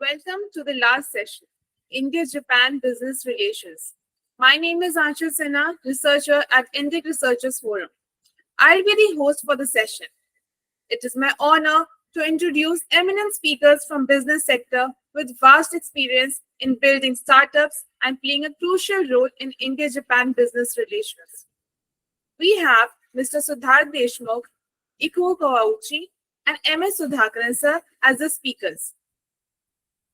Welcome to the last session, India-Japan Business Relations. My name is Anshul Sinha, researcher at Indic Researchers Forum. I'll be the host for the session. It is my honor to introduce eminent speakers from business sector with vast experience in building startups and playing a crucial role in India-Japan business relations. We have Mr. Siddharth Deshmukh, Ikuo Kawauchi, and M.S. Sudhakaran sir as the speakers.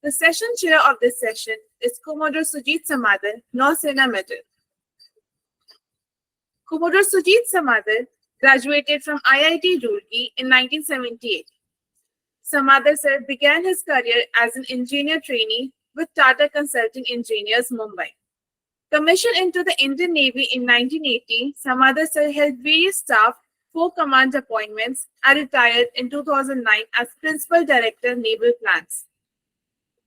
The session chair of this session is Commodore Sujit Samadar, Nausena Medal. Commodore Sujit Samadar graduated from IIT Roorkee in 1978. Samadar sir began his career as an engineer trainee with Tata Consulting Engineers, Mumbai. Commissioned into the Indian Navy in 1980, Samadar sir held various staff, 4 command appointments, and retired in 2009 as Principal Director, Naval Plans.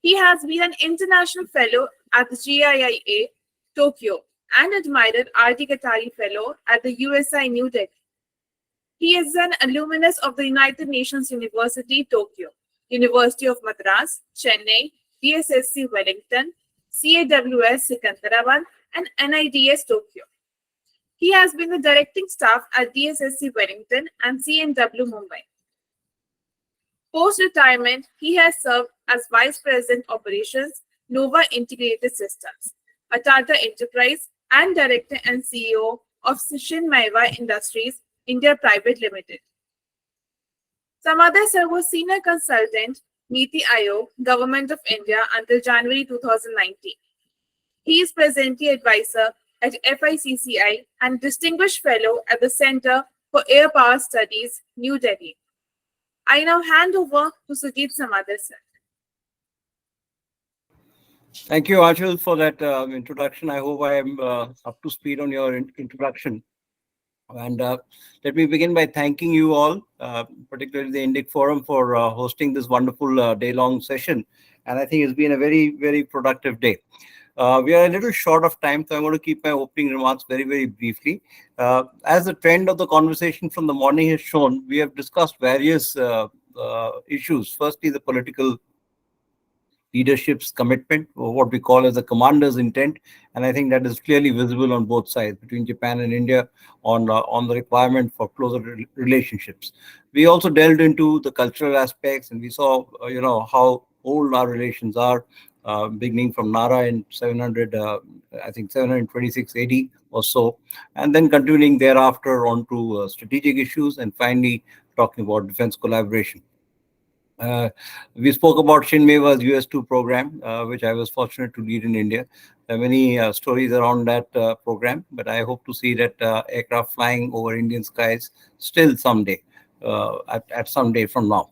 He has been an international fellow at the GIIA, Tokyo, and admired R.D. Katari Fellow at the USI New Delhi. He is an alumnus of the United Nations University, Tokyo, University of Madras, Chennai, DSSC Wellington, CAWS Secunderabad, and NIDS Tokyo. He has been the directing staff at DSSC Wellington and CNW Mumbai. Post-retirement, he has served as Vice President Operations, Nova Integrated Systems, a Tata enterprise, and Director and CEO of Shin Maiwa Industries, India Private Limited. Samadar sir was Senior Consultant, Niti Aayog, Government of India until January 2019. He is presently Advisor at FICCI and Distinguished Fellow at the Center for Air Power Studies, New Delhi. I now hand over to Sujit Samadar sir. Thank you, Anshul, for that introduction. I hope I am up to speed on your introduction. And let me begin by thanking you all, particularly the Indic Forum, for hosting this wonderful day-long session. And I think it's been a very, very productive day. We are a little short of time, so I'm going to keep my opening remarks very, very briefly. As the trend of the conversation from the morning has shown, we have discussed various issues. Firstly, the political leadership's commitment, or what we call as the commander's intent, and I think that is clearly visible on both sides, between Japan and India, on the requirement for closer relationships. We also delved into the cultural aspects, and we saw how old our relations are, beginning from Nara in 726 AD or so, and then continuing thereafter on to strategic issues, and finally talking about defense collaboration. We spoke about Shin Maiwa's US-2 program, which I was fortunate to lead in India. There are many stories around that program, but I hope to see that aircraft flying over Indian skies still someday, at some day from now.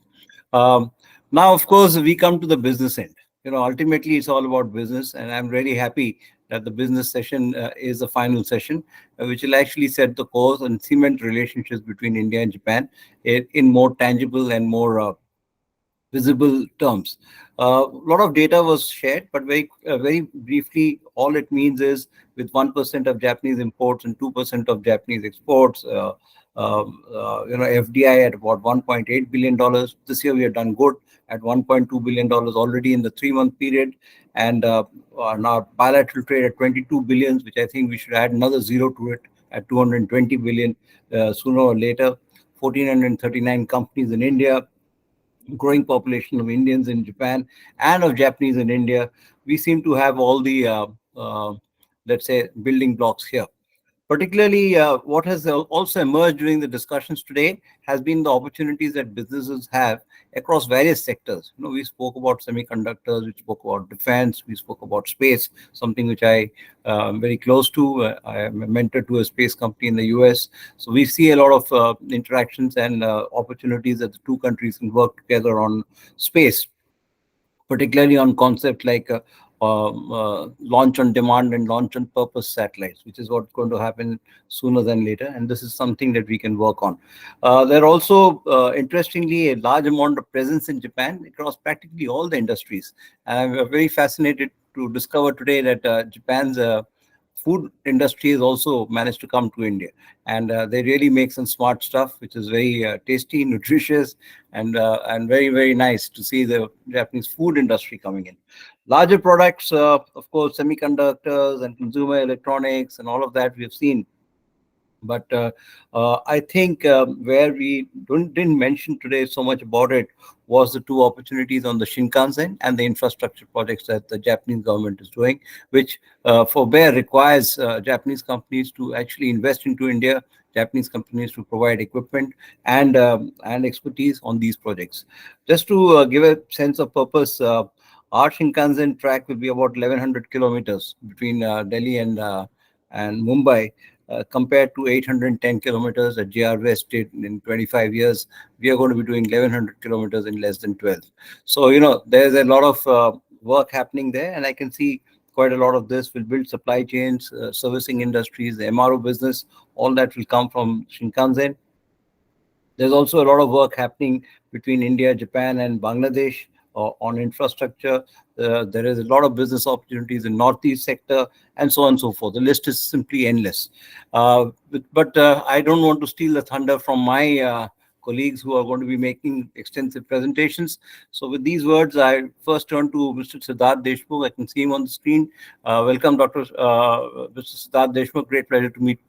Now, of course, we come to the business end. Ultimately, it's all about business, and I'm really happy that the business session is the final session, which will actually set the course and cement relationships between India and Japan in more tangible and more visible terms. A lot of data was shared, but very briefly, all it means is with 1% of Japanese imports and 2% of Japanese exports, FDI at about $1.8 billion. This year we have done good at $1.2 billion already in the 3-month period, and our bilateral trade at 22 billion, which I think we should add another zero to it at 220 billion sooner or later. 1,439 companies in India, growing population of Indians in Japan and of Japanese in India. We seem to have all the, let's say, building blocks here. Particularly, what has also emerged during the discussions today has been the opportunities that businesses have across various sectors. We spoke about semiconductors, we spoke about defense, we spoke about space, something which I am very close to. I am a mentor to a space company in the US. So we see a lot of interactions and opportunities that the two countries can work together on space, particularly on concepts like launch on demand and launch on purpose satellites, which is what's going to happen sooner than later. And this is something that we can work on. There are also, interestingly, a large amount of presence in Japan across practically all the industries. And I'm very fascinated to discover today that Japan's food industry has also managed to come to India, and they really make some smart stuff, which is very tasty, nutritious, and very nice to see the Japanese food industry coming in. Larger products, of course, semiconductors and consumer electronics and all of that we have seen, but I think where we didn't mention today so much about it was the two opportunities on the Shinkansen and the infrastructure projects that the Japanese government is doing, which for Bear requires Japanese companies to actually invest into India, Japanese companies to provide equipment and expertise on these projects. Just to give a sense of purpose, our Shinkansen track will be about 1100 kilometers between Delhi and Mumbai, compared to 810 kilometers that JR West did in 25 years. We are going to be doing 1100 kilometers in less than 12. So, there's a lot of work happening there, and I can see quite a lot of this will build supply chains, servicing industries, the MRO business, all that will come from Shinkansen. There's also a lot of work happening between India, Japan, and Bangladesh on infrastructure. There is a lot of business opportunities in Northeast sector, and so on and so forth. The list is simply endless. But I don't want to steal the thunder from my colleagues who are going to be making extensive presentations. So with these words, I first turn to Mr. Siddharth Deshmukh. I can see him on the screen. Welcome, Dr. Mr. Siddharth Deshmukh. Great pleasure to meet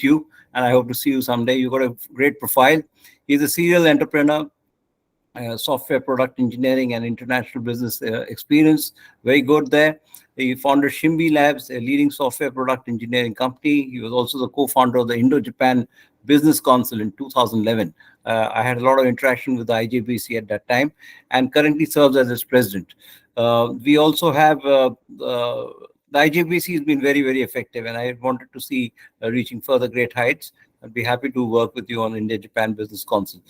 you, and I hope to see you someday. You've got a great profile. He's a serial entrepreneur, software product engineering and international business experience. Very good there. He founded Shimbi Labs, a leading software product engineering company. He was also the co-founder of the Indo-Japan Business Council in 2011. I had a lot of interaction with the IJBC at that time, and currently serves as its president. We also have the IJBC has been very effective, and I wanted to see reaching further great heights. I'd be happy to work with you on India-Japan Business Council.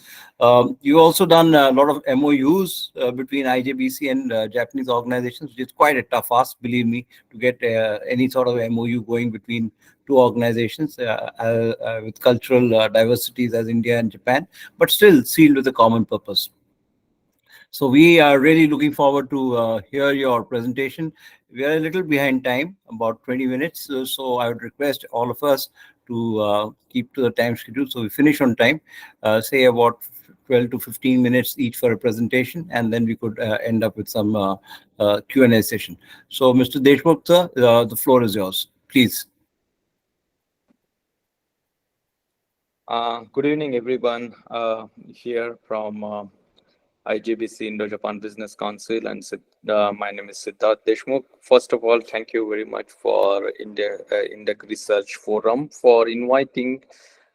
You've also done a lot of MOUs between IJBC and Japanese organizations, which is quite a tough ask, believe me, to get any sort of MOU going between two organizations with cultural diversities as India and Japan, but still sealed with a common purpose. So we are really looking forward to hear your presentation. We are a little behind time, about 20 minutes. So I would request all of us to keep to the time schedule, so we finish on time, say about 12 to 15 minutes each for a presentation, and then we could end up with some Q&A session. So Mr. Deshmukh, sir, the floor is yours, please. Good evening, everyone. Here from IJBC Indo-Japan Business Council, and my name is Siddharth Deshmukh. First of all, thank you very much for Indic Research Forum for inviting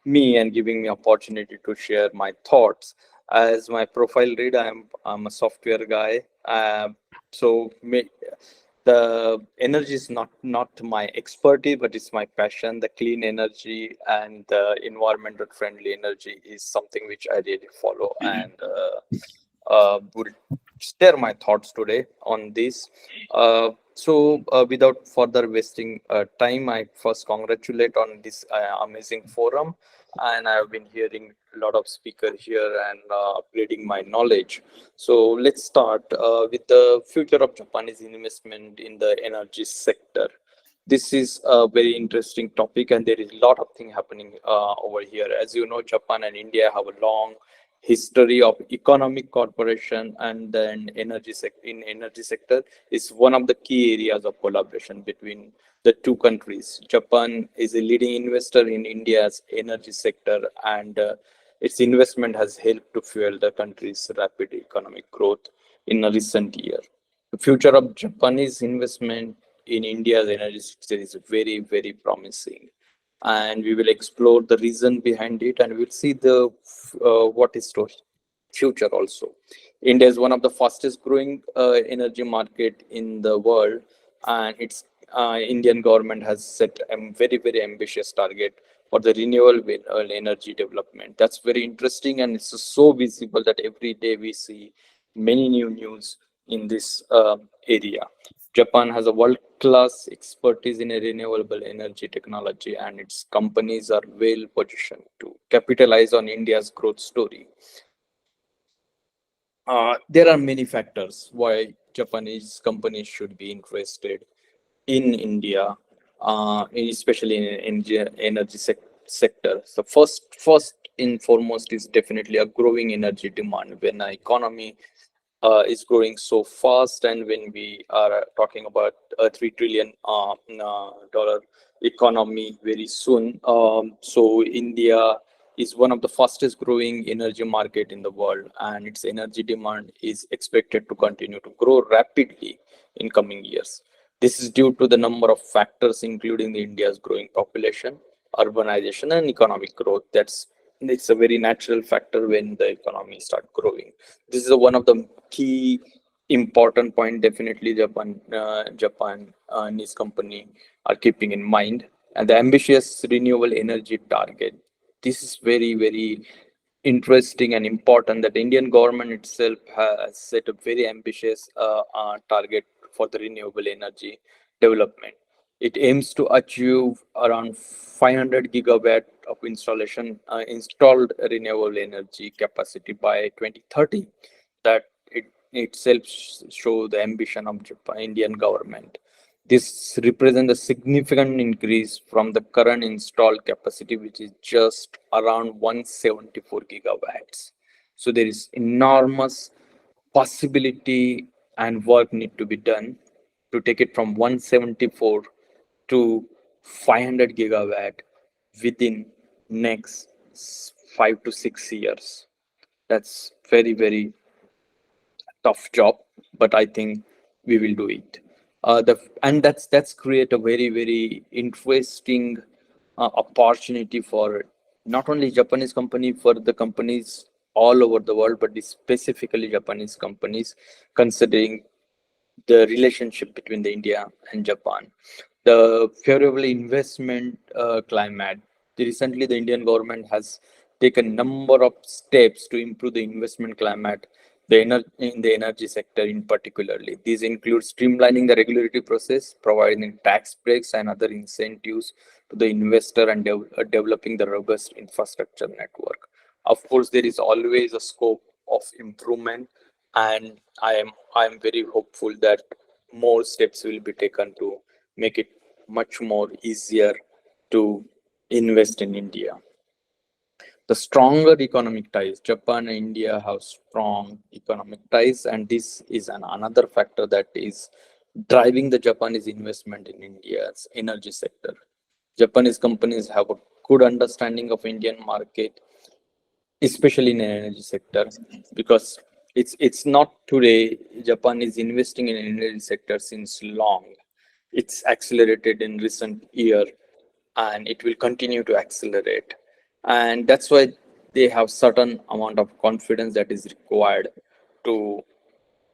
me and giving me opportunity to share my thoughts. As my profile read, I'm a software guy. The energy is not my expertise, but it's my passion. The clean energy and the environmental friendly energy is something which I really follow, and will share my thoughts today on this. Without further wasting time, I first congratulate on this amazing forum, and I have been hearing a lot of speakers here and upgrading my knowledge. So let's start with the future of Japanese investment in the energy sector. This is a very interesting topic, and there is a lot of things happening over here. As you know, Japan and India have a long history of economic cooperation, and then energy sector is one of the key areas of collaboration between the two countries. Japan is a leading investor in India's energy sector, and its investment has helped to fuel the country's rapid economic growth in a recent year. The future of Japanese investment in India's energy sector is very promising, and we will explore the reason behind it, and we'll see the what is to future also. India is one of the fastest growing energy market in the world, and its Indian government has set a very ambitious target for the renewable energy development. That's very interesting, and it's so visible that every day we see many new news in this area. Japan has a world-class expertise in a renewable energy technology, and its companies are well positioned to capitalize on India's growth story. There are many factors why Japanese companies should be interested in India. especially in energy sector. So first and foremost is definitely a growing energy demand. When the economy is growing so fast, and when we are talking about a $3 trillion economy very soon, so India is one of the fastest growing energy market in the world, and its energy demand is expected to continue to grow rapidly in coming years. This is due to the number of factors, including the India's growing population, urbanization, and economic growth. It's a very natural factor when the economy start growing. This is one of the key important point. Definitely, Japanese company are keeping in mind, and the ambitious renewable energy target. This is very interesting and important that the Indian government itself has set a very ambitious target for the renewable energy development. It aims to achieve around 500 gigawatt of installed renewable energy capacity by 2030. That it itself show the ambition of Indian government. This represents a significant increase from the current installed capacity, which is just around 174 gigawatts. So there is enormous possibility and work need to be done to take it from 174 to 500 gigawatt within next 5 to 6 years. That's very tough job, but I think we will do it. And that's create a very interesting opportunity for not only Japanese company, for the companies all over the world, but specifically Japanese companies, considering the relationship between the India and Japan. The favorable investment climate. Recently, the Indian government has taken number of steps to improve the investment climate in the energy sector in particularly. These include streamlining the regulatory process, providing tax breaks and other incentives to the investor, and developing the robust infrastructure network. Of course, there is always a scope of improvement, and I am very hopeful that more steps will be taken to make it much more easier to invest in India. The stronger economic ties, Japan and India have strong economic ties, and this is another factor that is driving the Japanese investment in India's energy sector. Japanese companies have a good understanding of Indian market, especially in the energy sector, because it's not today. Japan is investing in energy sector since long. It's accelerated in recent year, and it will continue to accelerate, and that's why they have certain amount of confidence that is required to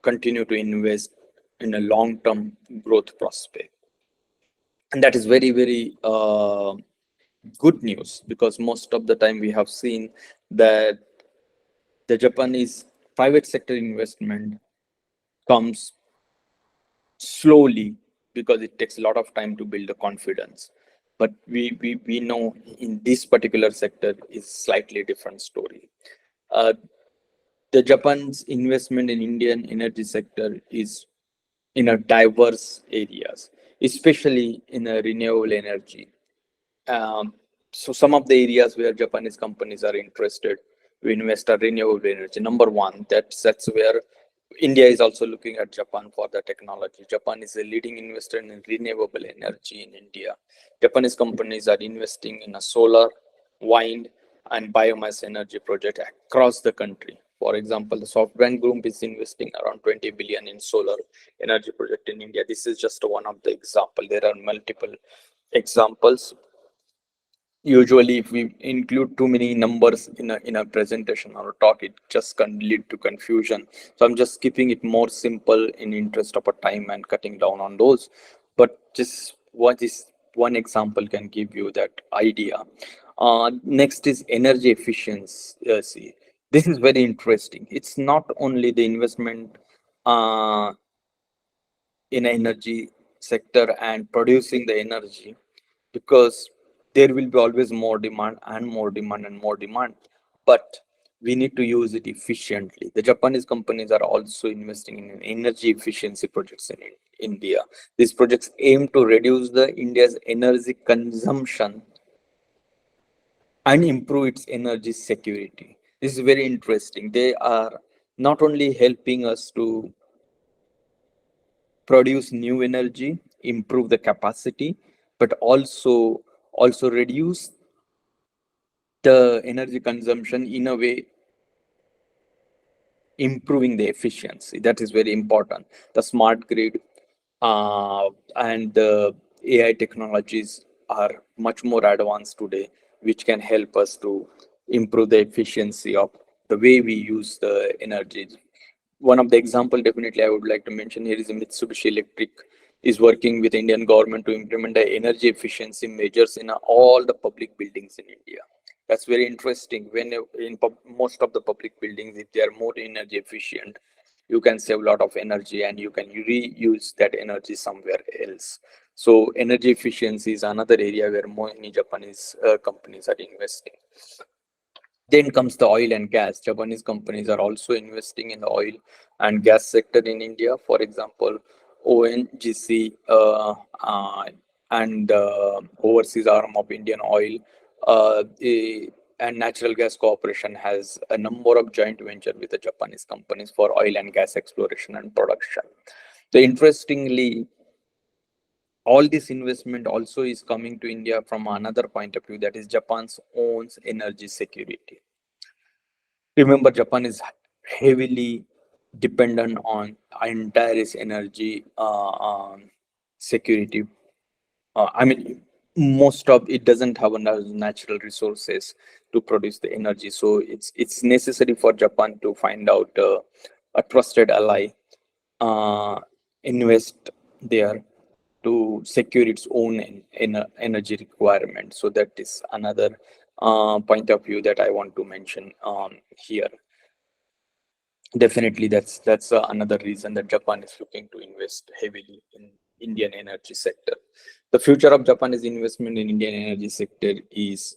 continue to invest in a long term growth prospect. And that is very good news, because most of the time we have seen that the Japanese private sector investment comes slowly, because it takes a lot of time to build the confidence. But we know in this particular sector is slightly different story. Uh, the Japan's investment in Indian energy sector is in a diverse areas, especially in a renewable energy. So some of the areas where Japanese companies are interested to invest are renewable energy. Number one, that's where India is also looking at Japan for the technology. Japan is a leading investor in renewable energy in India. Japanese companies are investing in a solar, wind, and biomass energy project across the country. For example, the SoftBank Group is investing around 20 billion in solar energy project in India. This is just one of the example. There are multiple examples. Usually, if we include too many numbers in a presentation or a talk, it just can lead to confusion. So I'm just keeping it more simple in interest of a time and cutting down on those. But just what is one example can give you that idea. Next is energy efficiency. This is very interesting. It's not only the investment in energy sector and producing the energy, because there will be always more demand and more demand and more demand. But we need to use it efficiently. The Japanese companies are also investing in energy efficiency projects in India. These projects aim to reduce the India's energy consumption and improve its energy security. This is very interesting. They are not only helping us to produce new energy, improve the capacity, but also reduce the energy consumption in a way improving the efficiency. That is very important. The smart grid and the AI technologies are much more advanced today, which can help us to improve the efficiency of the way we use the energy. One of the example definitely I would like to mention here is Mitsubishi Electric is working with Indian government to implement the energy efficiency measures in all the public buildings in India. That's very interesting. When most of the public buildings, if they are more energy efficient, you can save a lot of energy and you can reuse that energy somewhere else. So energy efficiency is another area where many Japanese companies are investing. Then comes the oil and gas. Japanese companies are also investing in the oil and gas sector in India. For example, ONGC and overseas arm of Indian Oil and Natural Gas Corporation has a number of joint venture with the Japanese companies for oil and gas exploration and production. So interestingly, all this investment also is coming to India from another point of view, that is Japan's own energy security. Remember, Japan is heavily dependent on entire its energy security. I mean, most of it doesn't have enough natural resources to produce the energy, so it's necessary for Japan to find out a trusted ally, invest there to secure its own energy requirement. So that is another point of view that I want to mention here. Definitely, that's another reason that Japan is looking to invest heavily in Indian energy sector. The future of Japanese investment in Indian energy sector is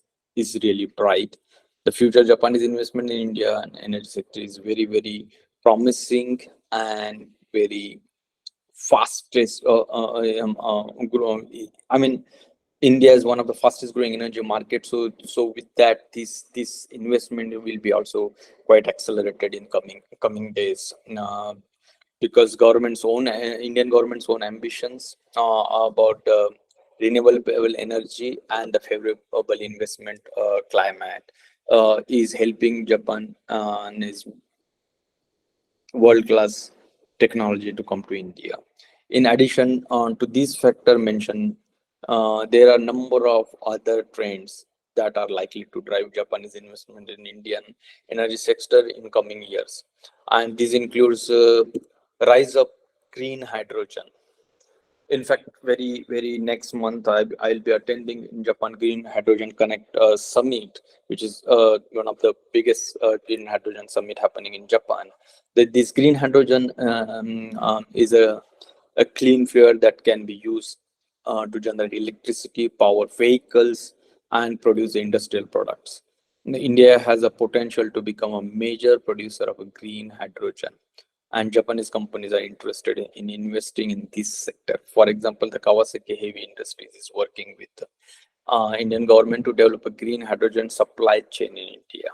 really bright. The future Japanese investment in India and energy sector is very promising and very fastest. I mean, India is one of the fastest growing energy markets. So with that, this investment will be also quite accelerated in coming days, because Indian government's own ambitions about renewable energy and the favorable investment climate is helping Japan and is world class technology to come to India. In addition to this factor mentioned, there are a number of other trends that are likely to drive Japanese investment in Indian energy sector in coming years. And this includes rise of green hydrogen. In fact, very next month, I'll be attending in Japan Green Hydrogen Connect Summit, which is one of the biggest green hydrogen summit happening in Japan. This green hydrogen is a clean fuel that can be used to generate electricity, power vehicles, and produce industrial products. India has a potential to become a major producer of a green hydrogen, and Japanese companies are interested in investing in this sector. For example, the Kawasaki Heavy Industries is working with the Indian government to develop a green hydrogen supply chain in India.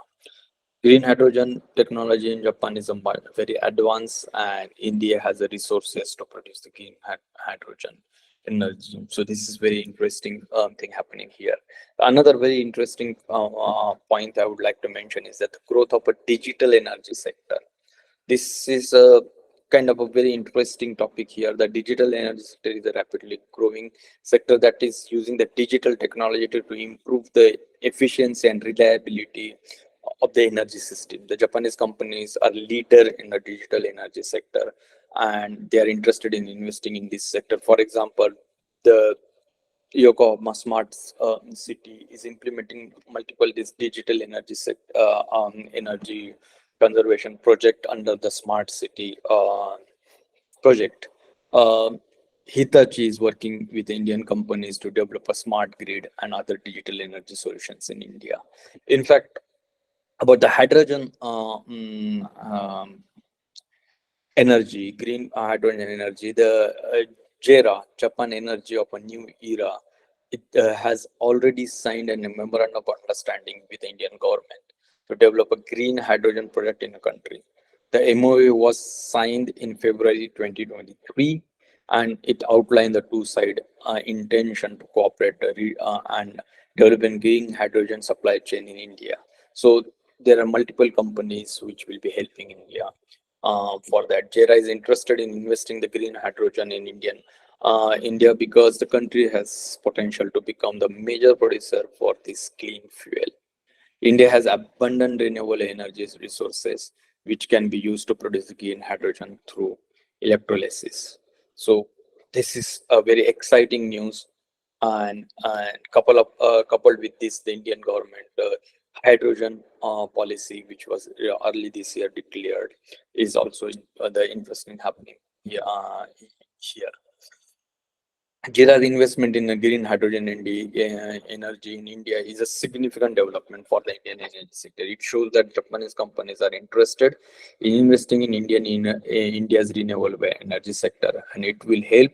Green hydrogen technology in Japan is very advanced, and India has the resources to produce the green hydrogen energy. So this is very interesting thing happening here. Another very interesting point I would like to mention is that the growth of a digital energy sector. This is a kind of a very interesting topic here. The digital energy sector is a rapidly growing sector that is using the digital technology to improve the efficiency and reliability of the energy system. The Japanese companies are leader in the digital energy sector, and they are interested in investing in this sector. For example, the Yokohama Smart City is implementing multiple digital energy conservation project under the Smart City project. Hitachi is working with Indian companies to develop a smart grid and other digital energy solutions in India. In fact, about the hydrogen energy, green hydrogen energy, the JERA, Japan Energy of a New Era, it has already signed a memorandum of understanding with the Indian government to develop a green hydrogen project in the country. The MOU was signed in February 2023, and it outlined the two-side intention to cooperate and develop green hydrogen supply chain in India. So there are multiple companies which will be helping India for that. JERA is interested in investing the green hydrogen in India because the country has potential to become the major producer for this clean fuel. India has abundant renewable energy resources which can be used to produce green hydrogen through electrolysis. So this is a very exciting news, and coupled with this, the Indian government hydrogen policy, which was early this year declared, is also the investment happening here. JERA's investment in green hydrogen energy in India is a significant development for the Indian energy sector. It shows that Japanese companies are interested in investing in India's renewable energy sector, and it will help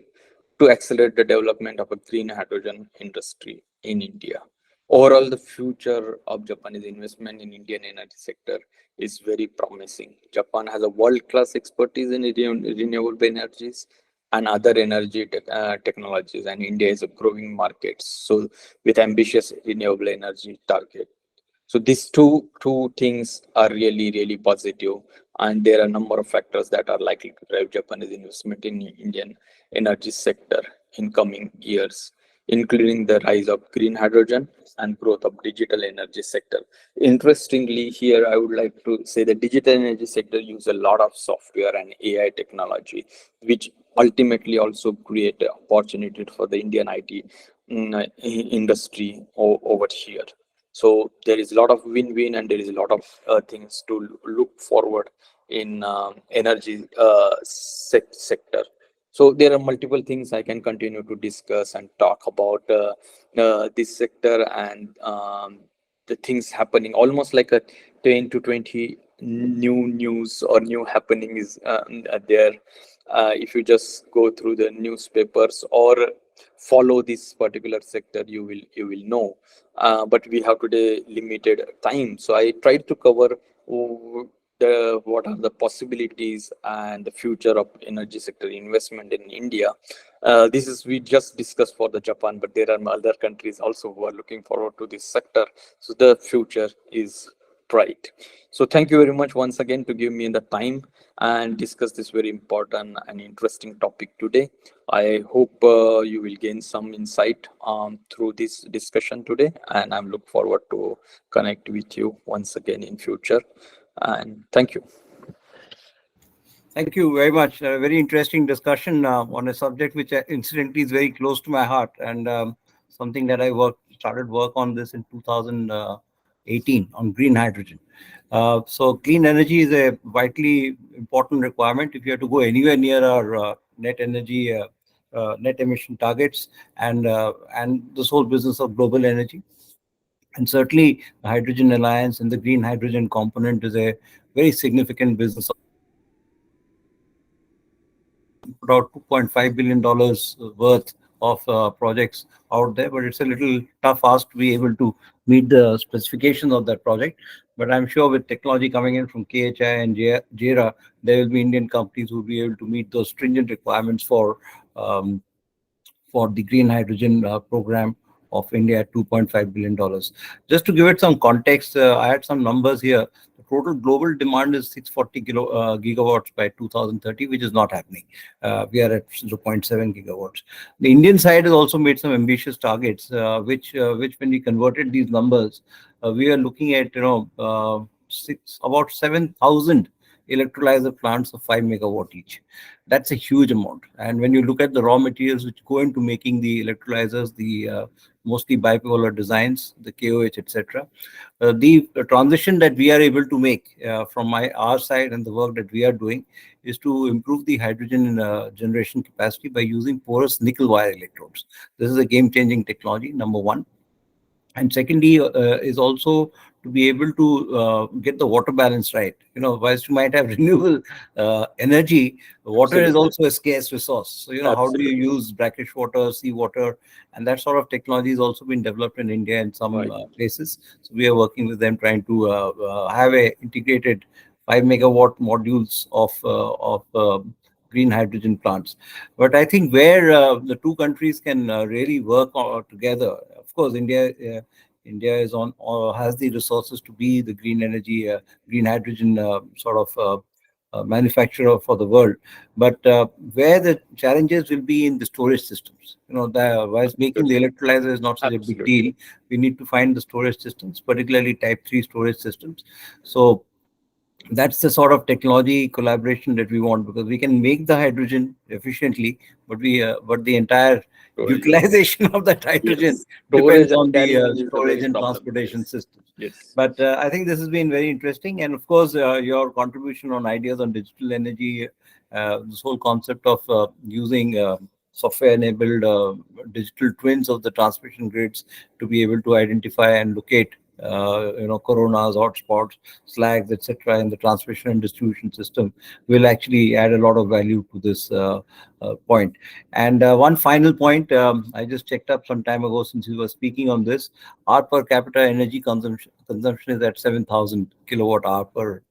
to accelerate the development of a green hydrogen industry in India. Overall, the future of Japanese investment in Indian energy sector is very promising. Japan has a world-class expertise in renewable energies and other energy technologies, and India is a growing market. So, with ambitious renewable energy target, so these two things are really positive, and there are a number of factors that are likely to drive Japanese investment in Indian energy sector in coming years, including the rise of green hydrogen and growth of digital energy sector. Interestingly, here I would like to say the digital energy sector use a lot of software and AI technology, which ultimately also create an opportunity for the Indian IT industry over here. So there is a lot of win-win, and there is a lot of things to look forward in energy sector. So there are multiple things I can continue to discuss and talk about this sector, and the things happening almost like a 10 to 20 new news or new happenings there. If you just go through the newspapers or follow this particular sector, you will know. But we have today limited time, so I tried to cover what are the possibilities and the future of energy sector investment in India. This is we just discussed for the Japan, but there are other countries also who are looking forward to this sector. So the future is bright. So thank you very much once again to give me the time and discuss this very important and interesting topic today. I hope you will gain some insight through this discussion today, and I'm look forward to connect with you once again in future. And thank you. Thank you very much. A very interesting discussion on a subject which incidentally is very close to my heart, and something that I started work on this in 2018 on green hydrogen. So clean energy is a vitally important requirement if you have to go anywhere near our net emission targets, and this whole business of global energy. And certainly the Hydrogen Alliance and the green hydrogen component is a very significant business. About $2.5 billion worth of projects out there, but it's a little tough ask to be able to meet the specifications of that project. But I'm sure with technology coming in from KHI and JERA, there will be Indian companies who will be able to meet those stringent requirements for the green hydrogen program of India at $2.5 billion. Just to give it some context, I had some numbers here. The total global demand is 640 gigawatts by 2030, which is not happening. We are at 0.7 gigawatts. The Indian side has also made some ambitious targets, which when we converted these numbers, we are looking at about 7,000 electrolyzer plants of 5 megawatt each. That's a huge amount. And when you look at the raw materials which go into making the electrolyzers, the mostly bipolar designs, the KOH, etc., the transition that we are able to make from our side and the work that we are doing is to improve the hydrogen generation capacity by using porous nickel wire electrodes. This is a game-changing technology, number one. And secondly, is also to be able to get the water balance right. Whilst you might have renewable energy, water is Absolutely. also a scarce resource. So, how do you Absolutely. use brackish water, sea water? And that sort of technology has also been developed in India in some Right. places. So we are working with them, trying to have a integrated 5 megawatt modules of green hydrogen plants. But I think where the two countries can really work together, of course, India is on or has the resources to be the green energy, green hydrogen sort of manufacturer for the world. But where the challenges will be in the storage systems. Whilst making the Absolutely. electrolyzer is not such a big Absolutely. deal, we need to find the storage systems, particularly Type 3 storage systems. So that's the sort of technology collaboration that we want, because we can make the hydrogen efficiently, but the entire Storage. utilization of that hydrogen Yes. depends Storage and on the carrying is the storage main and problem. transportation Yes. systems. Yes. But I think this has been very interesting, and of course your contribution on ideas on digital energy, this whole concept of using software enabled digital twins of the transmission grids to be able to identify and locate coronas, hotspots, slags, etc., in the transmission and distribution system will actually add a lot of value to this point. And one final point, I just checked up some time ago since we were speaking on this. Our per capita energy consumption is at 7,000 kilowatt hour per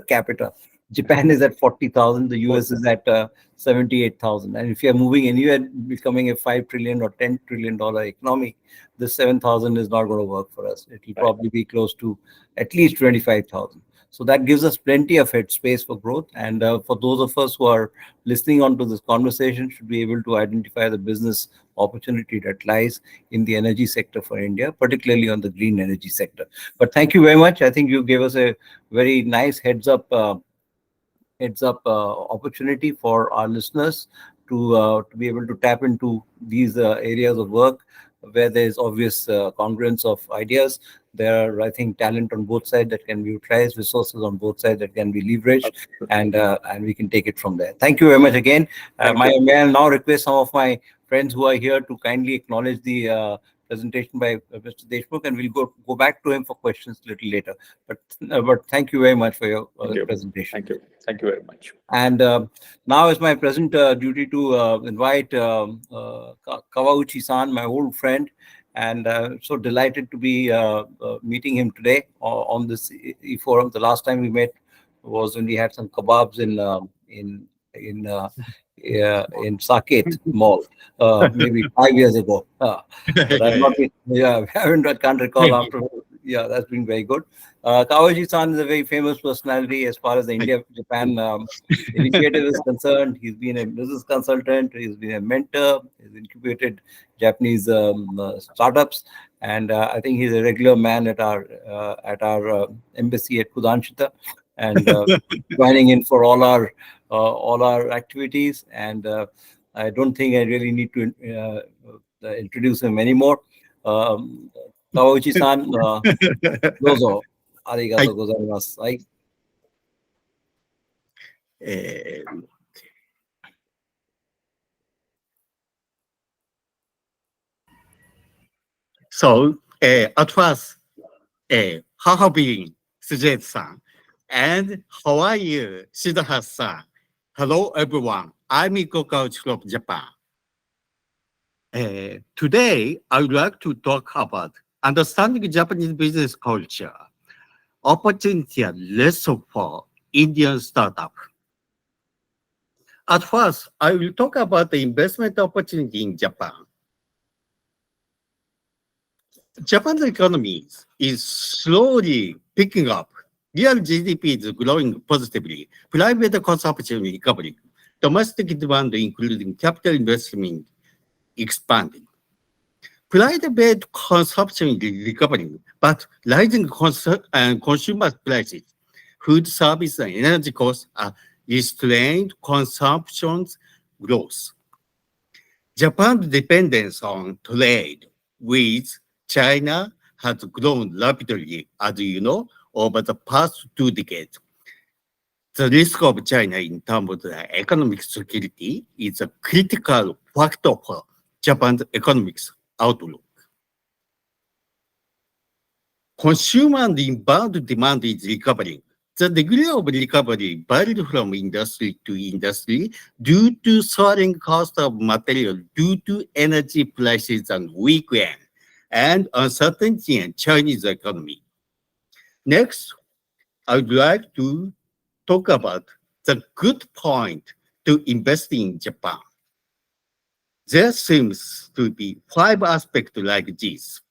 capita. Japan is at 40,000. The US is at 78,000. And if you're moving anywhere, becoming a $5 trillion or $10 trillion economy, this 7,000 is not going to work for us. It will Right. probably be close to at least 25,000. So that gives us plenty of head space for growth. And for those of us who are listening on to this conversation, should be able to identify the business opportunity that lies in the energy sector for India, particularly on the green energy sector. But thank you very much. I think you gave us a very nice heads up opportunity for our listeners to be able to tap into these areas of work where there is obvious congruence of ideas. There are, I think, talent on both sides that can be utilized, resources on both sides that can be leveraged, Absolutely. and we can take it from there. Thank you very much again. Thank you. May I now request some of my friends who are here to kindly acknowledge the presentation by Mr. Deshmukh, and we'll go back to him for questions a little later. But thank you very much for your Thank you. presentation. Thank you. Thank you very much. And now it's my present duty to invite Kawauchi-san, my old friend, and so delighted to be meeting him today on this e-forum. The last time we met was when we had some kebabs in Saket Mall, maybe 5 years ago. But I've not been, I can't recall after. Yeah, that's been very good. Kawaji-san is a very famous personality as far as the India-Japan initiative is concerned. He's been a business consultant. He's been a mentor. He's incubated Japanese startups, and I think he's a regular man at our embassy at Kudanshita, and joining in for all our activities. And I don't think I really need to introduce him anymore. Kawauchi-san, どうぞありがとうございます。はい。So, at first, how have you been, Sujit-san? And how are you, Siddharth-san? Hello, everyone. I'm Iko Couch from Japan. Today, I would like to talk about understanding Japanese business culture, opportunity and lesson for Indian startup. At first, I will talk about the investment opportunity in Japan. Japan's economy is slowly picking up. Real GDP is growing positively. Private consumption recovering. Domestic demand, including capital investment, expanding. Private consumption is recovering, but rising consumer prices, food service and energy costs are restrained consumption's growth. Japan's dependence on trade with China has grown rapidly, as you know, over the past 2 decades. The risk of China in terms of the economic security is a critical factor for Japan's economic outlook. Consumer and inbound demand is recovering. The degree of recovery varied from industry to industry due to soaring cost of material due to energy prices and weak yen and uncertainty in Chinese economy. Next, I would like to talk about the good point to invest in Japan. There seems to be 5 aspects like this.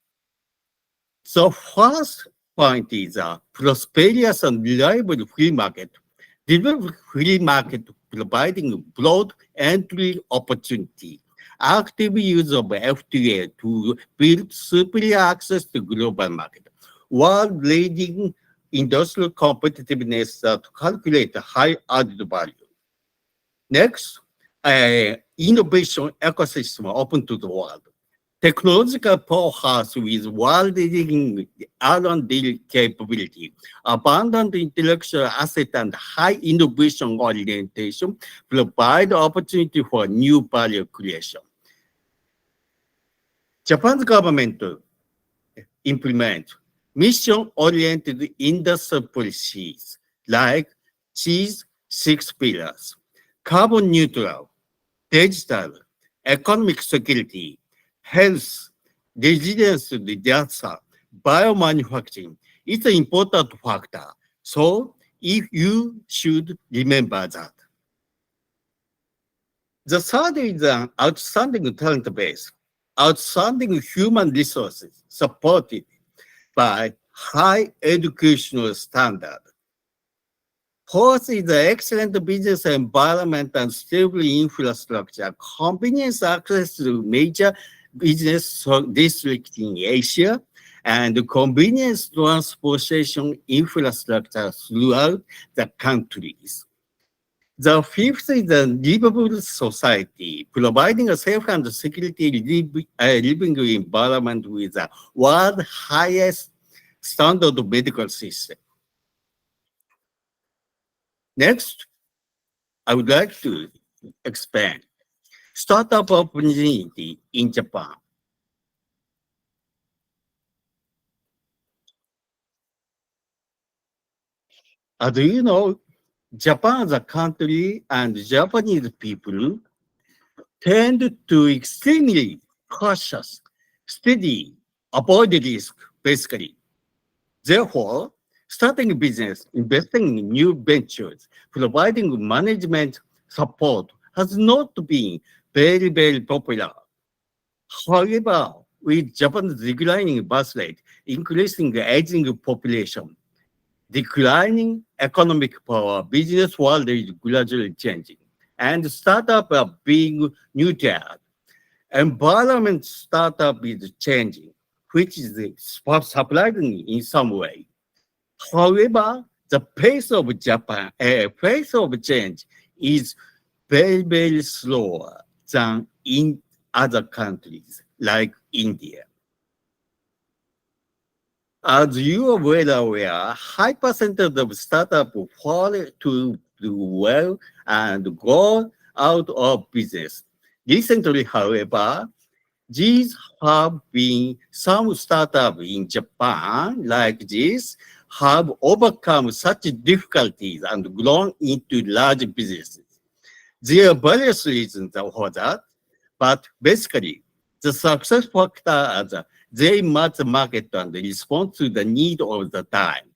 The first point is a prosperous and reliable free market. Developed free market providing broad entry opportunity, active use of FTA to build superior access to global market, while leading industrial competitiveness that calculate high added value. Next, innovation ecosystem open to the world. Technological powerhouse with world-leading R&D capability, abundant intellectual asset, and high innovation orientation provide opportunity for new value creation. Japan's government implement mission-oriented industrial policies like these 6 pillars: carbon neutral, digital, economic security, health, resilience to disaster, biomanufacturing. It's an important factor. So if you should remember that. The third is an outstanding talent base, outstanding human resources supported by high educational standard. Fourth is the excellent business environment and stable infrastructure, convenience access to major business districts in Asia, and convenience transportation infrastructure throughout the countries. The fifth is a livable society, providing a safe and security living environment with the world's highest standard medical system. Next, I would like to expand startup opportunity in Japan. As you know, Japan as a country and Japanese people tend to extremely cautious, steady, avoid risk, basically. Therefore, starting a business, investing in new ventures, providing management support has not been very, very popular. However, with Japan's declining birth rate, increasing aging population, declining economic power, business world is gradually changing, and startup are being nurtured. Environment startup is changing, which is surprising in some way. However, the pace of pace of change is very, very slower than in other countries like India. As you are well aware, high percentage of startups fall to do well and go out of business. Recently, however, these have been some startups in Japan like this have overcome such difficulties and grown into large businesses. There are various reasons for that, but basically, the success factor is they match the market and respond to the need of the time.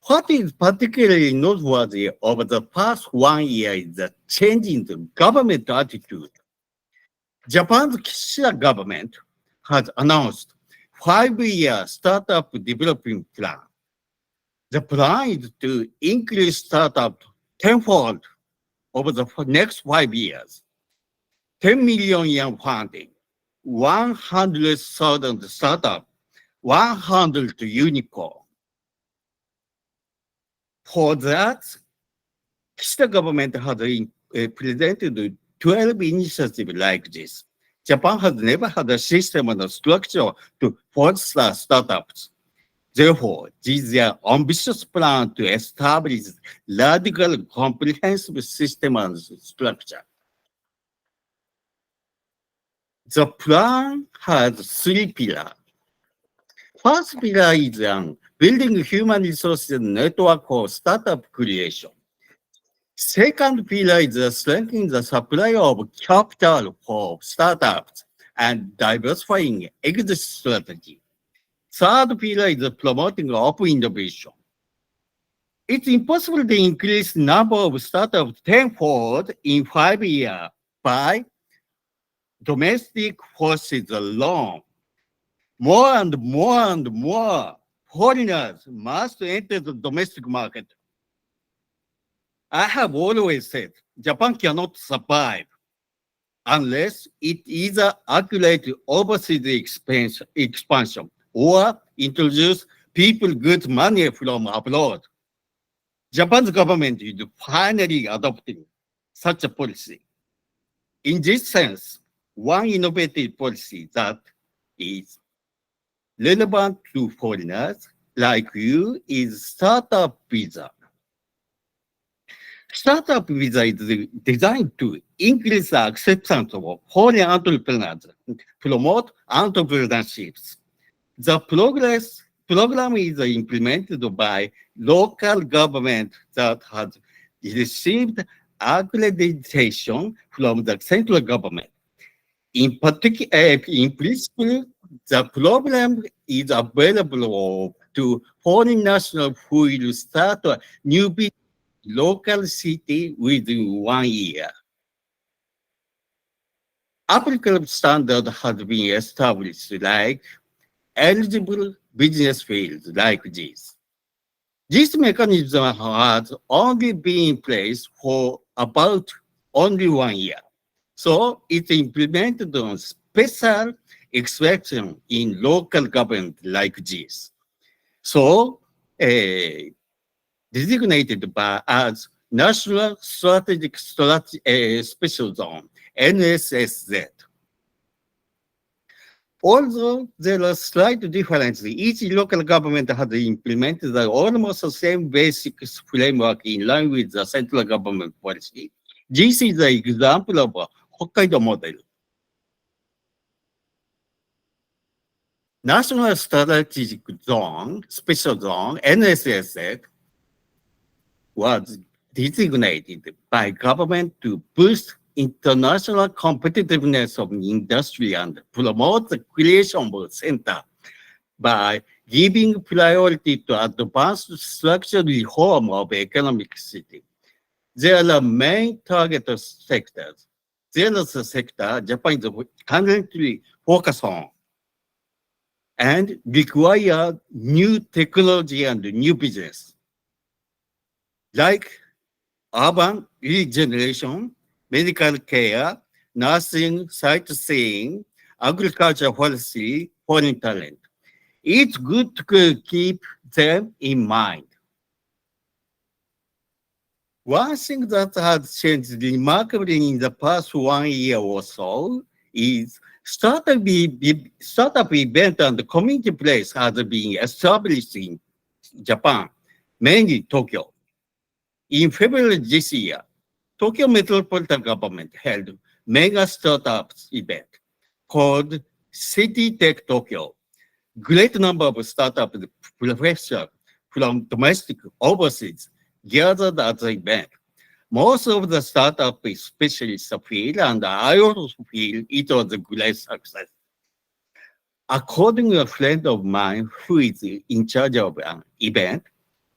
What is particularly noteworthy over the past 1 year is the change in the government attitude. Japan's Kishida government has announced 5-year startup development plan. The plan is to increase startup tenfold over the next 5 years. 10 million yen funding, 100,000 startup, 100 unicorn. For that, Kishida government has presented 12 initiatives like this. Japan has never had a system and a structure to foster startups. Therefore, this is an ambitious plan to establish radical comprehensive system and structure. The plan has 3 pillars. First pillar is building human resources network for startup creation. Second pillar is strengthening the supply of capital for startups and diversifying exit strategy. Third pillar is promoting open innovation. It's impossible to increase number of startups tenfold in 5 years by domestic forces alone. More and more and more foreigners must enter the domestic market. I have always said Japan cannot survive unless it either accelerate overseas expansion or introduce people good money from abroad. Japan's government is finally adopting such a policy. In this sense, one innovative policy that is relevant to foreigners like you is startup visa. Startup visa is designed to increase the acceptance of foreign entrepreneurs, promote entrepreneurships. The program is implemented by local government that has received accreditation from the central government. In principle, the program is available to foreign nationals who will start a new business local city within 1 year. Applicable standard has been established like eligible business fields like this. This mechanism has only been in place for about only 1 year. So it's implemented on special exception in local government like this. So designated by as National Strategic Special Zone, NSSZ. Although there are slight differences, each local government has implemented the almost the same basic framework in line with the central government policy. This is an example of a Hokkaido model. National Strategic Zone, Special Zone, NSSZ, was designated by government to boost international competitiveness of industry and promote the creation of a center by giving priority to advanced structural reform of economic city. There are main target sectors. There is a sector Japan is currently focused on and require new technology and new business, like urban regeneration, medical care, nursing, sightseeing, agriculture, forestry, foreign talent. It's good to keep them in mind. One thing that has changed remarkably in the past 1 year or so is startup event and community place has been established in Japan, mainly Tokyo. In February this year, Tokyo Metropolitan Government held mega startups event called City Tech Tokyo. Great number of startup professors from domestic overseas gathered at the event. Most of the startup specialists feel, and I also feel it was a great success. According to a friend of mine who is in charge of an event,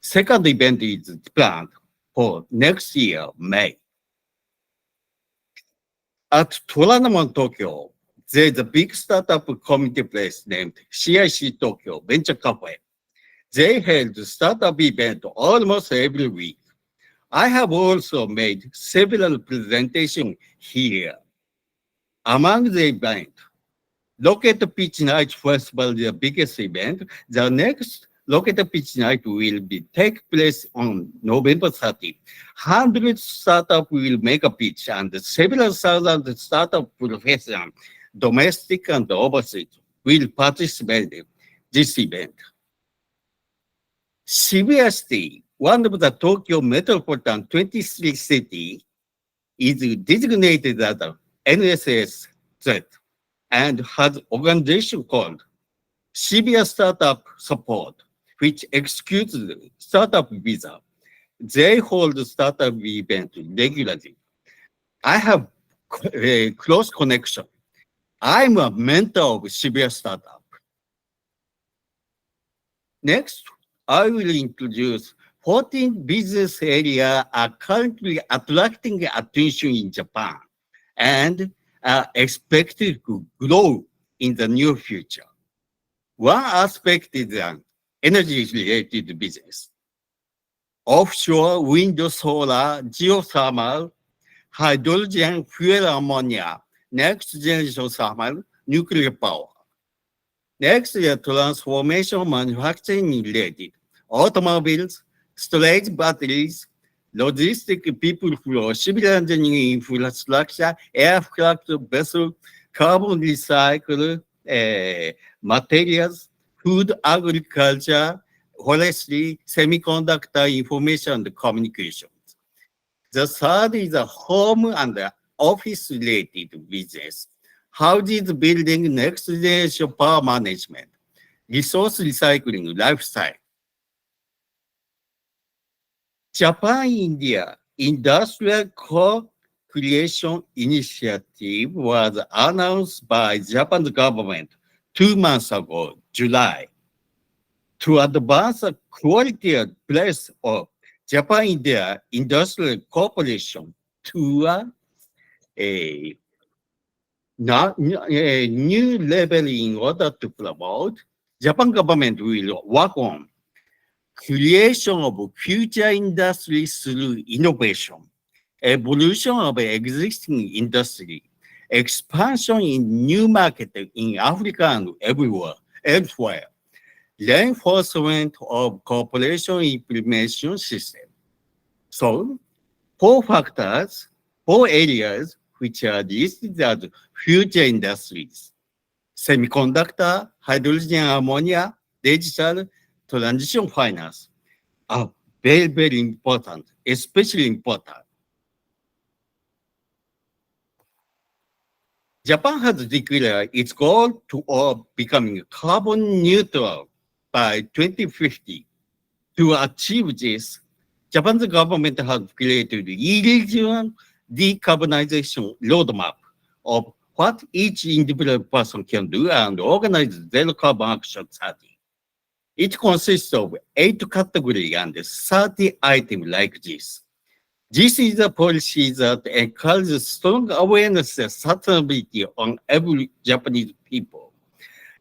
second event is planned for next year, May. At Toranomon, Tokyo, there's a big startup community place named CIC Tokyo Venture Cafe. They held startup event almost every week. I have also made several presentations here. Among the event, Rocket Pitch Night Festival, the biggest event. The next Rocket Pitch Night will take place on November 30. Hundreds startups will make a pitch and several thousand startup professionals, domestic and overseas, will participate in this event. Shibuya City, one of the Tokyo metropolitan 23 cities, is designated as NSSZ and has organization called severe startup support, which excludes the startup visa. They hold startup event regularly. I have a close connection. I'm a mentor of severe startup. Next, I will introduce 14 business areas are currently attracting attention in Japan and are expected to grow in the near future. One aspect is an energy-related business. Offshore wind, solar, geothermal, hydrogen, fuel ammonia, next generation thermal, nuclear power. Next is transformation manufacturing related, automobiles, storage batteries, logistic people flow, civil engineering infrastructure, aircraft vessel, carbon recycle, materials, food agriculture, forestry, semiconductor information and communications. The third is a home and office related business. Houses, building, next generation power management, resource recycling, lifestyle. Japan-India Industrial Co-Creation Initiative was announced by Japan's government 2 months ago, July, to advance the quality of place of Japan-India Industrial Corporation to a new level in order to promote. Japan government will work on creation of future industries through innovation, evolution of existing industry, expansion in new market in Africa and elsewhere, reinforcement of cooperation implementation system. So, 4 factors, 4 areas which are listed as future industries: semiconductor, hydrogen ammonia, digital, transition finance are very, very important, especially important. Japan has declared its goal of becoming carbon neutral by 2050. To achieve this, Japan's government has created a regional decarbonization roadmap of what each individual person can do and organize zero carbon action 30. It consists of 8 categories and 30 items like this. This is a policy that encourages strong awareness of sustainability on every Japanese people.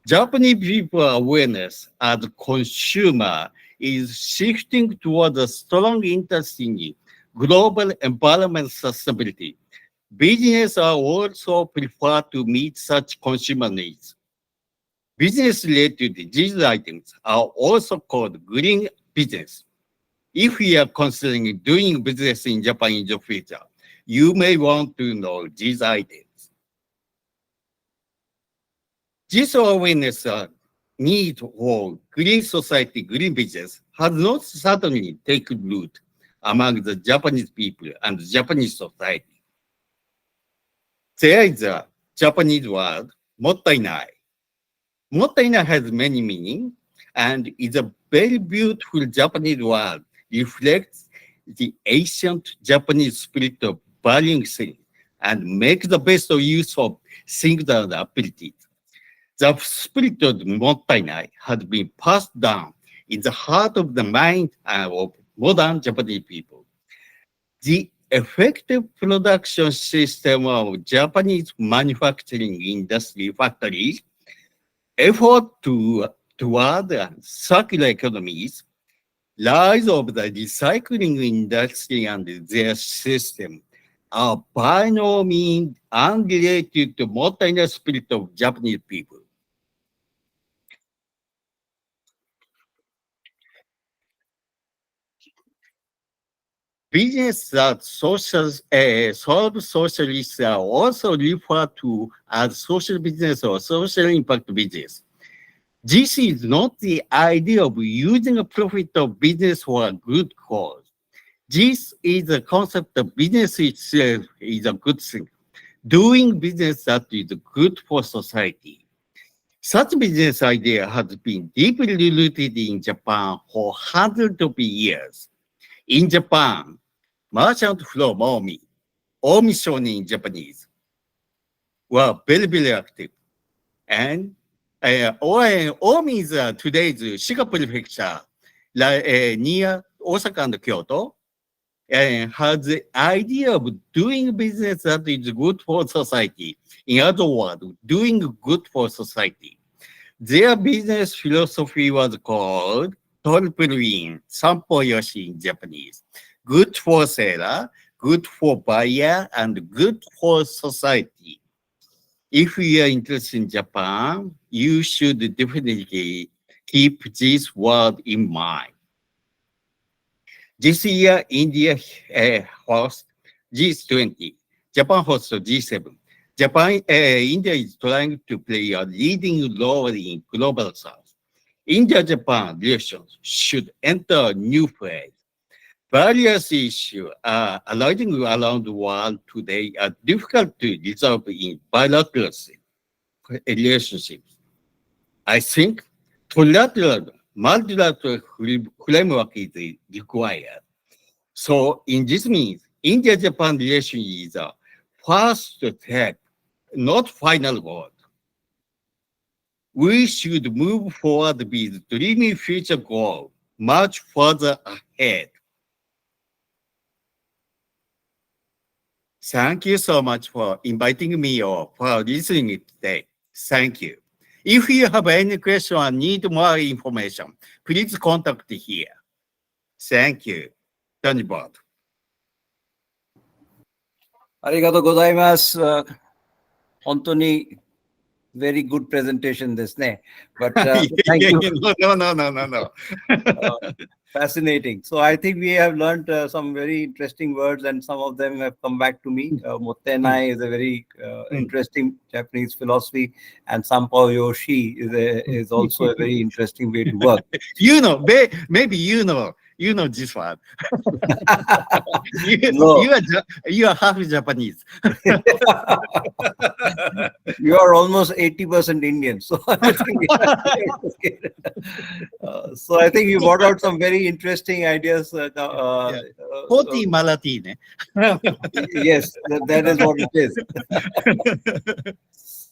Japanese people awareness as a consumer is shifting toward a strong interest in global environment sustainability. Businesses are also prefer to meet such consumer needs. Business related to these items are also called green business. If you are considering doing business in Japan in the future, you may want to know these items. This awareness need for green society, green business has not certainly taken root among the Japanese people and Japanese society. There is a Japanese word, mottainai. Mottainai has many meanings and is a very beautiful Japanese word, reflects the ancient Japanese spirit of valuing things and make the best use of singular abilities. The spirit of mottainai has been passed down in the heart of the mind of modern Japanese people. The effective production system of Japanese manufacturing industry factories, effort toward circular economies, rise of the recycling industry and their system are by no means unrelated to mottainai spirit of Japanese people. Business that solve social issues are also referred to as social business or social impact business. This is not the idea of using a profit of business for a good cause. This is the concept of business itself is a good thing. Doing business that is good for society. Such business idea has been deeply rooted in Japan for hundreds of years. In Japan, merchants from Omi shonin in Japanese, were very, very active. And Omi is today's Shiga prefecture near Osaka and Kyoto, and has the idea of doing business that is good for society. In other words, doing good for society. Their business philosophy was called Triple Win, Sampo Yoshi in Japanese. Good for seller, good for buyer, and good for society. If you are interested in Japan, you should definitely keep this word in mind. This year, India hosts G20. Japan hosts G7. India is trying to play a leading role in global south. India-Japan relations should enter a new phase. Various issues arising around the world today are difficult to resolve in bilateral relationships. I think multilateral framework is required. So in this means, India-Japan relation is a first step, not final word. We should move forward with dreamy future goal, much further ahead. Thank you so much for inviting me or for listening today. Thank you. If you have any question or need more information, please contact here. Thank you. Tanibot. Arigato gozaimasu. Hontoni, very good presentation this ne. But thank you. No. Fascinating. So I think we have learned some very interesting words, and some of them have come back to me. Mottenai is a very interesting Japanese philosophy, and Sampao Yoshi is also a very interesting way to work. Maybe you know this one. No. You are half Japanese. You are almost 80% Indian. So I think you brought out some very interesting ideas. 40 Marathi, ne? Yes, that is what it is.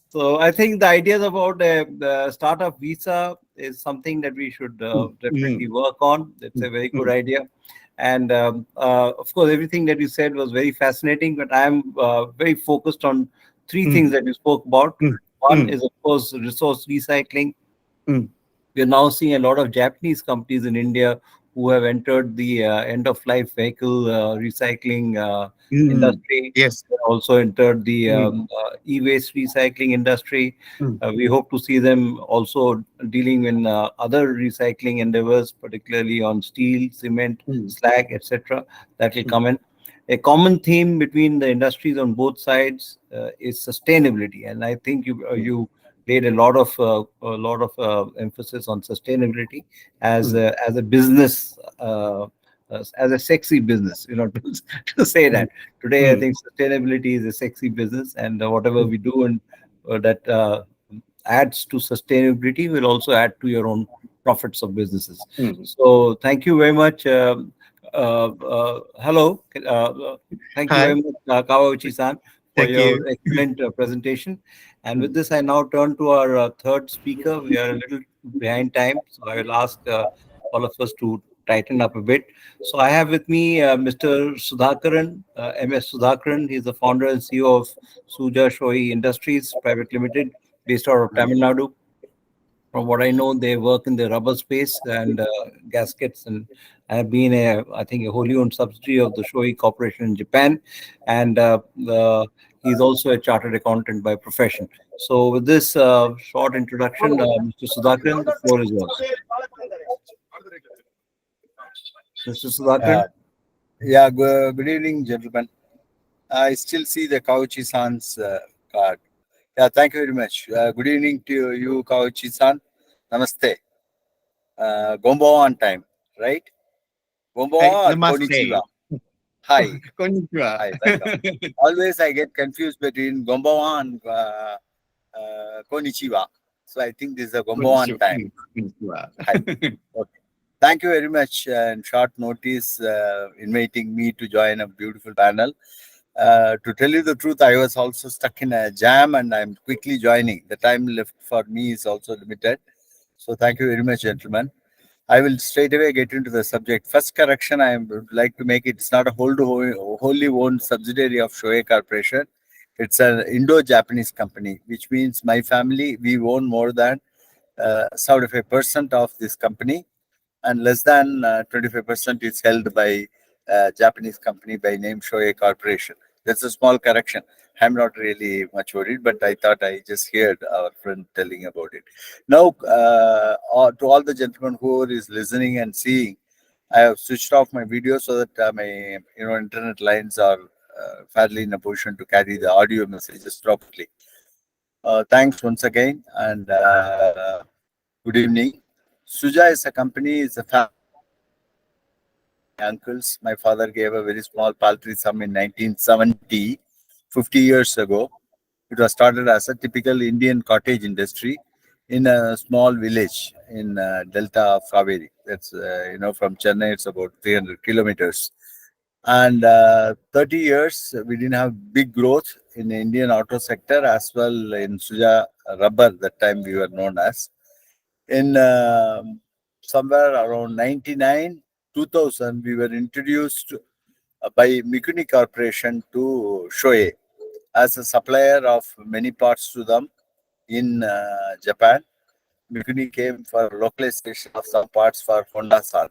So I think the ideas about the startup visa is something that we should definitely work on. It's a very good idea. And of course, everything that you said was very fascinating, but I'm very focused on three things that you spoke about. One is, of course, resource recycling. We're now seeing a lot of Japanese companies in India who have entered the end-of-life vehicle recycling industry. Yes. They also entered the e-waste recycling industry. We hope to see them also dealing in other recycling endeavors, particularly on steel, cement, slag, etc. That will come in. A common theme between the industries on both sides is sustainability, and I think you laid a lot of emphasis on sustainability as a business, as a sexy business. To say that today, I think sustainability is a sexy business, and whatever we do and that adds to sustainability will also add to your own profits of businesses. So thank you very much. Hello. Thank you very much, Kawauchi-san, for your excellent presentation. And with this, I now turn to our third speaker. We are a little behind time, so I will ask all of us to tighten up a bit. So I have with me Mr. Sudhakaran, MS Sudhakaran. He's the founder and CEO of Suja Shoei Industries Private Limited, based out of Tamil Nadu. From what I know, they work in the rubber space and gaskets, and have been I think a wholly owned subsidiary of the Shoei Corporation in Japan. And he's also a chartered accountant by profession. So with this short introduction, Mr. Sudhakaran, the floor is yours. Mr. Sudhakaran? Yeah, good evening, gentlemen. I still see the Kawauchi-san's card. Yeah, thank you very much. Good evening to you, Kawauchi-san. Namaste. Gombo on time, right? Gombo or konnichiwa? Hi. Konnichiwa. Hi, welcome. Always I get confused between Gombo and konnichiwa. So I think this is a Gomboan time. Hi. Okay. Thank you very much. And short notice inviting me to join a beautiful panel. To tell you the truth, I was also stuck in a jam and I'm quickly joining. The time left for me is also limited. So thank you very much, gentlemen. I will straight away get into the subject. First correction I would like to make, it's not a wholly owned subsidiary of Shoei Corporation. It's an Indo-Japanese company, which means my family, we own more than 75% of this company, and less than 25% is held by a Japanese company by name Shoei Corporation. That's a small correction. I'm not really much worried, but I thought I just heard our friend telling about it. Now, to all the gentlemen who is listening and seeing, I have switched off my video so that my internet lines are fairly in a position to carry the audio messages properly. Thanks once again, and good evening. Suja is a company, is a family. Uncles, my father gave a very small paltry sum in 1970, 50 years ago. It was started as a typical Indian cottage industry in a small village in Delta of Kaveri. That's, from Chennai, it's about 300 kilometers. And 30 years, we didn't have big growth in the Indian auto sector as well in Suja rubber, that time we were known as. In somewhere around 99, 2000, we were introduced by Mikuni Corporation to Shoei as a supplier of many parts to them in Japan. Mikuni came for localization of some parts for Honda-san.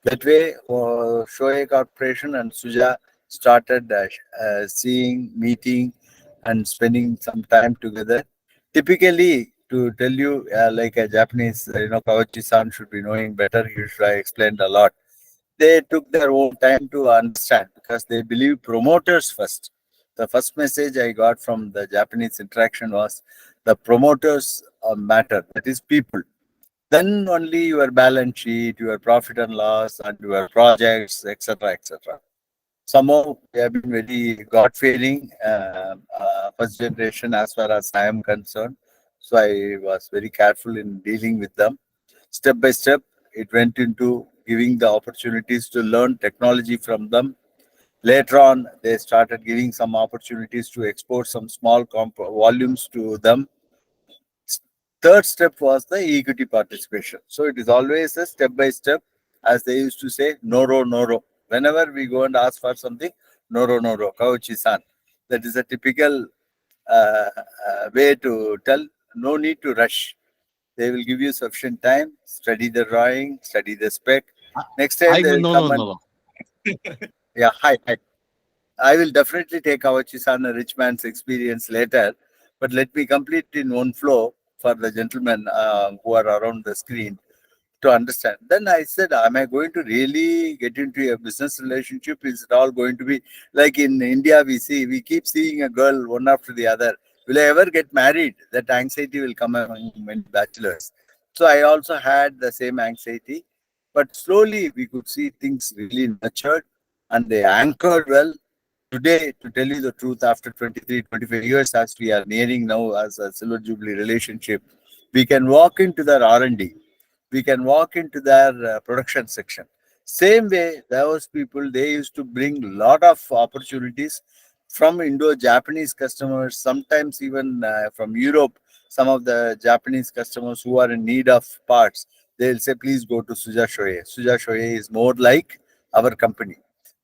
That way, Shoei Corporation and Suja started seeing, meeting, and spending some time together. Typically, to tell you, like a Japanese, Kawachi-san should be knowing better. He should have explained a lot. They took their own time to understand because they believe promoters first. The first message I got from the Japanese interaction was the promoters matter, that is people. Then only your balance sheet, your profit and loss, and your projects, etc., etc. Somehow we have been very God-fearing first generation as far as I am concerned. So I was very careful in dealing with them. Step by step, it went into giving the opportunities to learn technology from them. Later on, they started giving some opportunities to export some small volumes to them. Third step was the equity participation. So it is always a step by step, as they used to say, noro, noro. Whenever we go and ask for something, noro, noro, Kawachi-san. That is a typical way to tell, no need to rush. They will give you sufficient time, study the drawing, study the spec. Next time they will come and... Yeah, hi. I will definitely take Kawachi-san, a rich man's experience later, but let me complete in one flow for the gentlemen who are around the screen to understand. Then I said, am I going to really get into a business relationship? Is it all going to be like in India? We keep seeing a girl one after the other. Will I ever get married? That anxiety will come among many bachelors. So I also had the same anxiety, but slowly we could see things really nurtured and they anchored well. Today, to tell you the truth, after 23, 25 years, as we are nearing now as a Silver Jubilee relationship, we can walk into their R&D. We can walk into their production section. Same way, those people, they used to bring a lot of opportunities from Indo-Japanese customers, sometimes even from Europe. Some of the Japanese customers who are in need of parts, they'll say, please go to Suja Shoei. Suja Shoei is more like our company.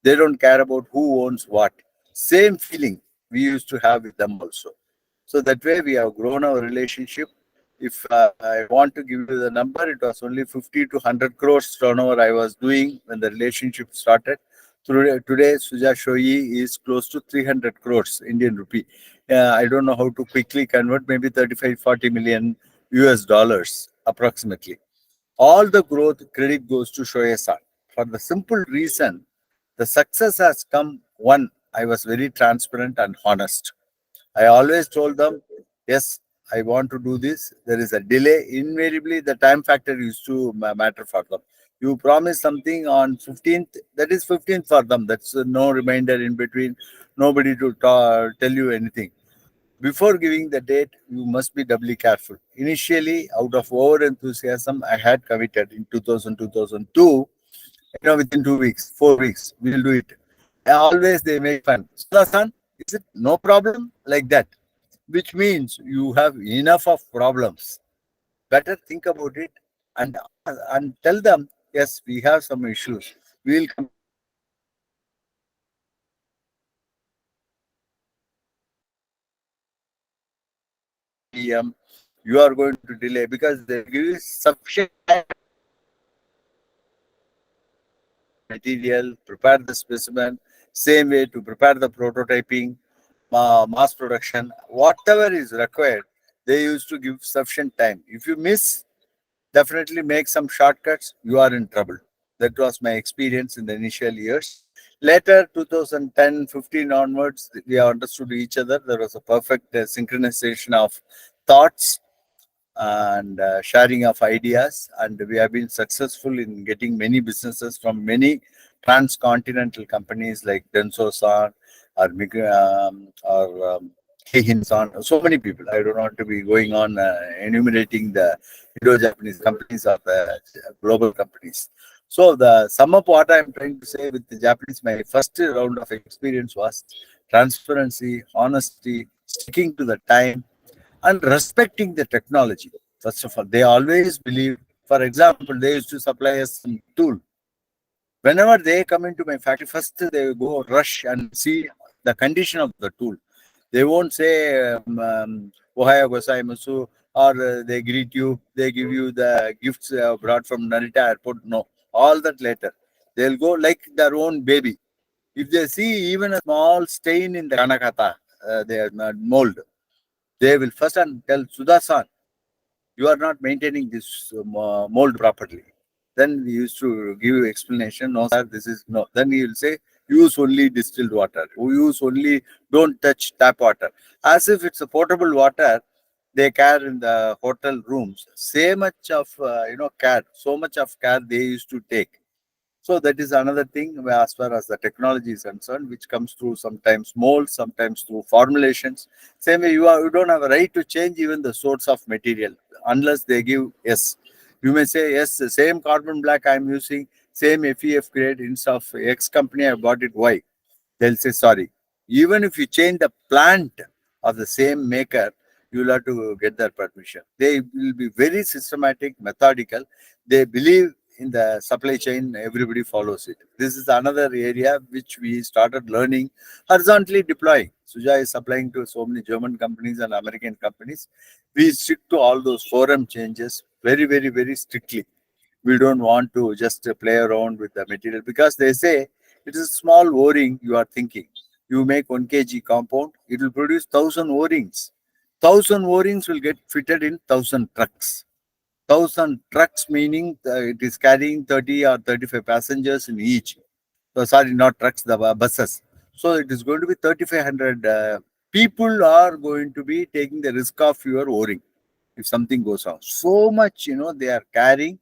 They don't care about who owns what. Same feeling we used to have with them also. So that way we have grown our relationship. If I want to give you the number, it was only 50 to 100 crores turnover I was doing when the relationship started. Today, Suja Shoei is close to 300 crores Indian rupee. I don't know how to quickly convert, maybe 35, 40 million US dollars approximately. All the growth credit goes to Shoei-san for the simple reason the success has come. One, I was very transparent and honest. I always told them, yes, I want to do this. There is a delay. Invariably, the time factor used to matter for them. You promise something on 15th, that is 15th for them. That's no reminder in between, nobody to tell you anything. Before giving the date, you must be doubly careful. Initially, out of over enthusiasm, I had committed in 2002. Within 2 weeks, 4 weeks, we will do it. Always they make fun. Sudasan, is it no problem like that? Which means you have enough of problems. Better think about it and tell them, yes, we have some issues. We will come. You are going to delay because they give you sufficient time. Material, prepare the specimen, same way to prepare the prototyping, mass production, whatever is required, they used to give sufficient time. If you miss, definitely make some shortcuts, you are in trouble. That was my experience in the initial years. Later, 2010-15 onwards, we understood each other. There was a perfect synchronization of thoughts and sharing of ideas, and we have been successful in getting many businesses from many transcontinental companies like Denso-san or Heihin-san. So many people. I don't want to be going on enumerating the Indo-Japanese companies or the global companies. So the sum of what I'm trying to say with the Japanese, my first round of experience was transparency, honesty, sticking to the time, and respecting the technology. First of all, they always believe, for example, they used to supply us some tool. Whenever they come into my factory, first they go rush and see the condition of the tool. They won't say, Ohio gozaimasu, or they greet you, they give you the gifts brought from Narita airport. No, all that later. They'll go like their own baby. If they see even a small stain in the kanakata, their mold, they will first and tell Sudasan, you are not maintaining this mold properly. Then we used to give you explanation. No, sir, this is no. Then he will say, use only distilled water. Use only, don't touch tap water. As if it's a potable water they care in the hotel rooms. So much of care, so much of care they used to take. So that is another thing as far as the technology is concerned, which comes through sometimes molds, sometimes through formulations. Same way you don't have a right to change even the source of material unless they give yes. You may say yes, the same carbon black I'm using, same FEF grade instead of X company I bought it Y. They'll say sorry. Even if you change the plant of the same maker, you'll have to get their permission. They will be very systematic, methodical. They believe in the supply chain, everybody follows it. This is another area which we started learning, horizontally deploying. Suja is supplying to so many German companies and American companies. We stick to all those forum changes very, very, very strictly. We don't want to just play around with the material because they say it is a small O-ring you are thinking. You make 1 kg compound, it will produce 1,000 O-rings. 1,000 O-rings will get fitted in 1,000 trucks. 1,000 trucks meaning it is carrying 30 or 35 passengers in each. So sorry, not trucks, the buses. So it is going to be 3,500 people are going to be taking the risk of your O-ring if something goes wrong. So much, they are carrying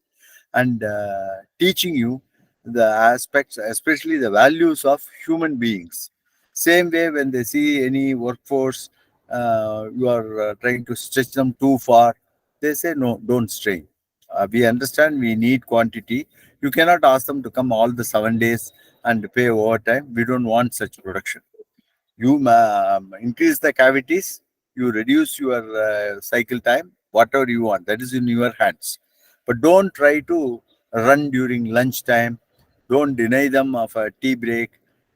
and teaching you the aspects, especially the values of human beings. Same way when they see any workforce, you are trying to stretch them too far, they say, no, don't strain. We understand we need quantity. You cannot ask them to come all the 7 days and pay overtime. We don't want such production. You increase the cavities, you reduce your cycle time, whatever you want. That is in your hands. But don't try to run during lunchtime. Don't deny them of a tea break.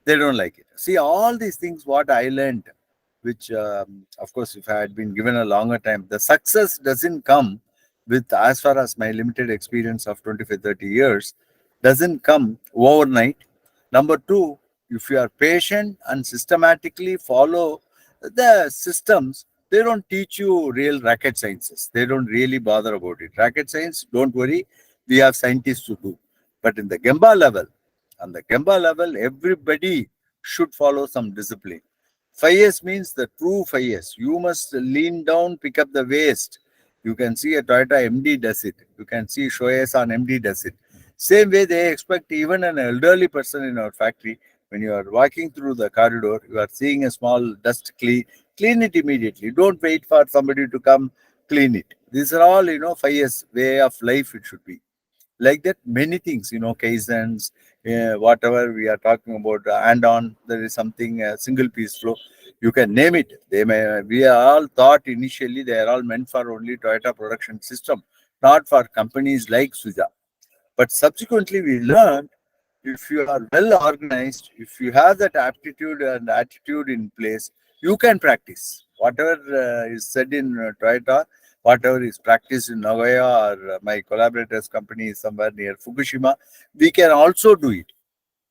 They don't like it. See, all these things, what I learned, which, of course, if I had been given a longer time, the success doesn't come with, as far as my limited experience of 25, 30 years, doesn't come overnight. Number two, if you are patient and systematically follow the systems, they don't teach you real rocket sciences. They don't really bother about it. Rocket science, don't worry, we have scientists to do. But in the Gemba level, on the Gemba level, everybody should follow some discipline. 5S means the true 5S. You must lean down, pick up the waste. You can see a Toyota MD does it. You can see Shoei-san MD does it. Same way they expect even an elderly person in our factory. When you are walking through the corridor, you are seeing a small dust Clean it immediately. Don't wait for somebody to come clean it. These are all, 5 years way of life it should be. Like that, many things, Kaizens, whatever we are talking about, and on, there is something, single piece flow. You can name it. We are all thought initially they are all meant for only Toyota production system, not for companies like Suja. But subsequently, we learned if you are well organized, if you have that aptitude and attitude in place, you can practice. Whatever is said in Toyota, whatever is practiced in Nagoya or my collaborators' company is somewhere near Fukushima, we can also do it.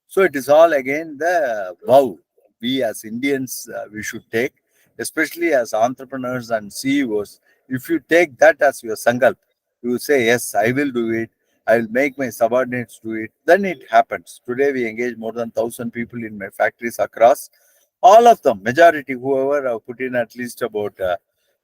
So it is all again the vow we as Indians we should take, especially as entrepreneurs and CEOs. If you take that as your sankalp, you say, yes, I will do it. I will make my subordinates do it. Then it happens. Today we engage more than 1,000 people in my factories across. All of them, majority, whoever have put in at least about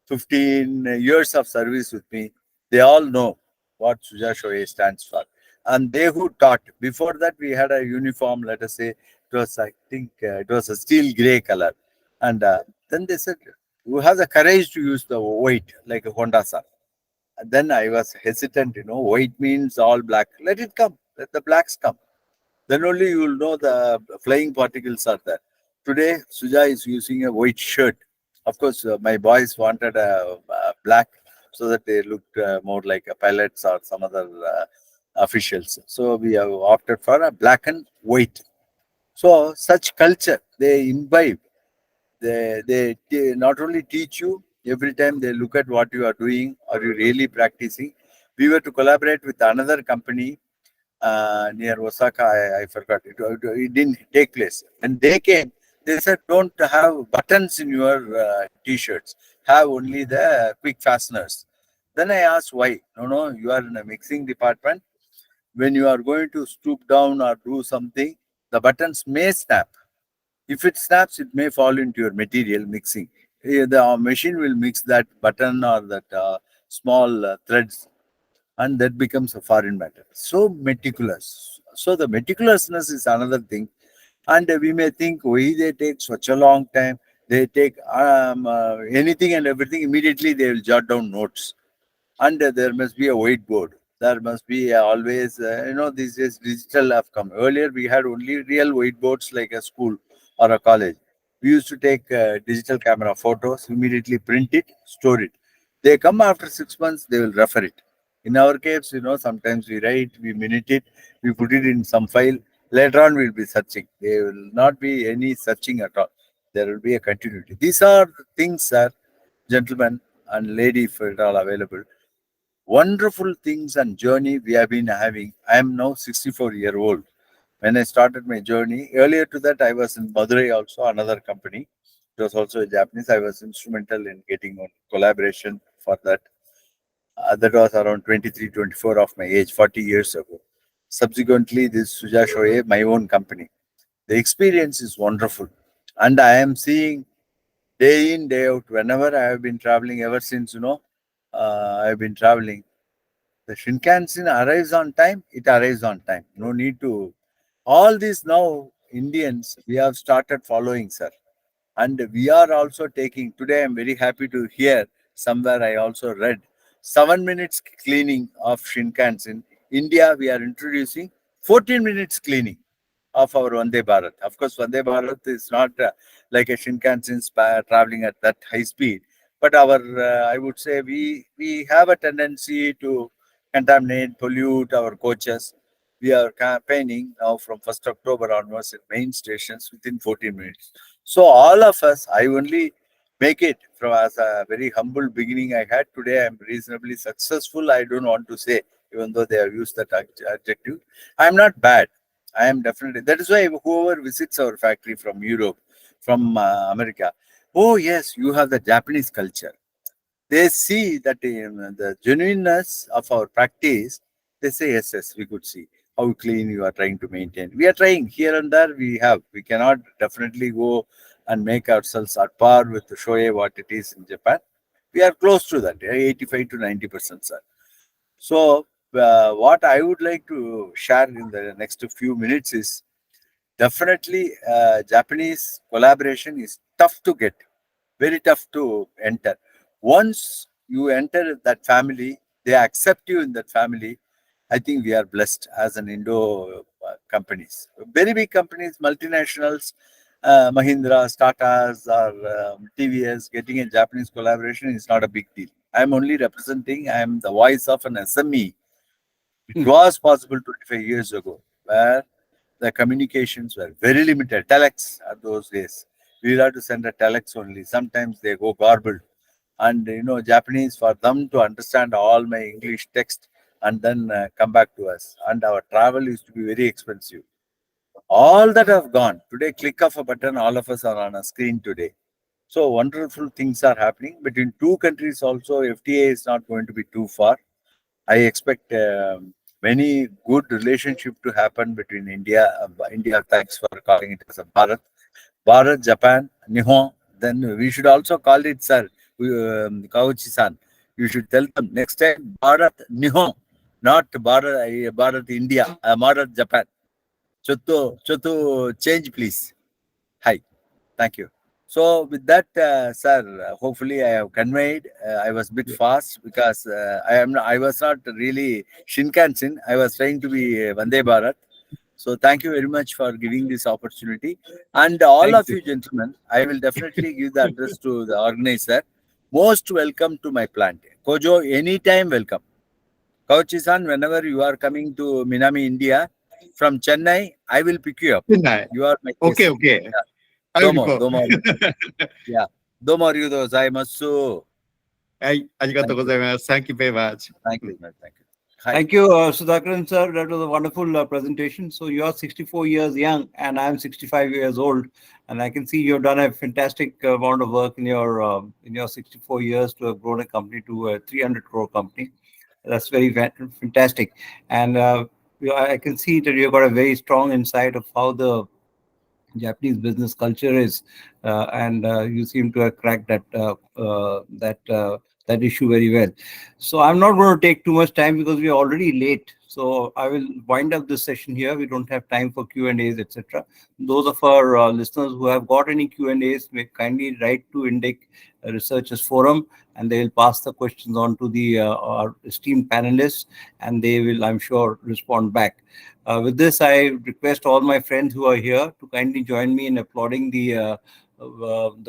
15 years of service with me, they all know what Suja Shoei stands for. And they who taught, before that we had a uniform, let us say, it was, I think, it was a steel gray color. And then they said, you have the courage to use the white, like a Honda-san. And then I was hesitant, white means all black. Let it come, let the blacks come. Then only you will know the flying particles are there. Today, Suja is using a white shirt. Of course, my boys wanted a black so that they looked more like a pilots or some other officials. So we have opted for a black and white. So such culture they imbibe. They not only teach you every time they look at what you are doing. Are you really practicing? We were to collaborate with another company near Osaka. I forgot. It didn't take place. When they came, they said, don't have buttons in your t-shirts. Have only the quick fasteners. Then I asked why. No, you are in a mixing department. When you are going to stoop down or do something, the buttons may snap. If it snaps, it may fall into your material mixing. The machine will mix that button or that small threads, and that becomes a foreign matter. So meticulous. So the meticulousness is another thing. And we may think, why they take such a long time? They take anything and everything, immediately they will jot down notes. And there must be a whiteboard. There must be always, these days digital have come. Earlier, we had only real whiteboards like a school or a college. We used to take digital camera photos, immediately print it, store it. They come after 6 months, they will refer it. In our case, sometimes we write, we minute it, we put it in some file. Later on, we'll be searching. There will not be any searching at all. There will be a continuity. These are the things, sir, gentlemen and lady, if it all available, wonderful things and journey we have been having. I am now 64-year-old. When I started my journey, earlier to that, I was in Madurai also, another company. It was also a Japanese. I was instrumental in getting on collaboration for that. That was around 23, 24 of my age, 40 years ago. Subsequently, this Suja Shoei, my own company. The experience is wonderful. And I am seeing day in, day out, whenever I have been traveling ever since, I have been traveling. The Shinkansen arrives on time, it arrives on time. No need to. All these now, Indians, we have started following, sir. And we are also taking, today I'm very happy to hear, somewhere I also read, 7 minutes cleaning of Shinkansen. India, we are introducing 14 minutes cleaning of our Vande Bharat. Of course, Vande Bharat is not like a Shinkansen traveling at that high speed. But our, I would say, we have a tendency to contaminate, pollute our coaches. We are campaigning now from 1st October onwards in main stations within 14 minutes. So all of us, I only make it from as a very humble beginning I had. Today I'm reasonably successful. I don't want to say, even though they have used that adjective. I'm not bad. I am definitely. That is why whoever visits our factory from Europe, from America, oh yes, you have the Japanese culture. They see that the genuineness of our practice. They say, yes, yes, we could see how clean you are trying to maintain. We are trying here and there. We cannot definitely go and make ourselves at par with the Shoei what it is in Japan. We are close to that, 85 to 90%, sir. So, what I would like to share in the next few minutes is definitely Japanese collaboration is tough to get, very tough to enter. Once you enter that family, they accept you in that family. I think we are blessed as an Indo companies. Very big companies, multinationals, Mahindra, Tatas, or TVS, getting a Japanese collaboration is not a big deal. I'm only representing, I'm the voice of an SME. It was possible 25 years ago, where the communications were very limited. Telex at those days. We will have to send a telex only. Sometimes they go garbled. And Japanese, for them to understand all my English text and then come back to us. And our travel used to be very expensive. All that have gone. Today, click of a button, all of us are on a screen today. So wonderful things are happening. Between two countries also, FTA is not going to be too far. I expect many good relationship to happen between India, thanks for calling it as a Bharat, Japan, Nihon. Then we should also call it, sir, Kawuchi-san. You should tell them next time Bharat, Nihon, not Bharat, India, Bharat, Japan. Chotu, change, please. Hi. Thank you. So with that, sir, hopefully I have conveyed. I was a bit fast because I was not really Shinkansen. I was trying to be Vande Bharat. So thank you very much for giving this opportunity. And all Thank of you. you gentlemen, I will definitely give the address to the organizer. Most welcome to my plant. Kojo, anytime welcome. Kauchi-san, whenever you are coming to Minami, India, from Chennai, I will pick you up. Chennai. You are my Okay, guest. okay. Yeah. I will Domo, go. domo. Yeah. Domo arigatou gozaimasu. はい、ありがとうございます。Thank you very much. Thank you. Thank you. Hi. Thank you, Sudhakaran sir. That was a wonderful presentation. So you are 64 years young, and I'm 65 years old, and I can see you've done a fantastic amount of work in your 64 years to have grown a company to a 300 crore company. That's very fantastic, and I can see that you've got a very strong insight of how the Japanese business culture is, and you seem to have cracked that issue very well. So I'm not going to take too much time because we're already late. So I will wind up this session here. We don't have time for Q&As, etc. Those of our listeners who have got any Q&As may kindly write to Indic Researchers Forum, and they will pass the questions on to our esteemed panelists, and they will, I'm sure, respond back. With this, I request all my friends who are here to kindly join me in applauding the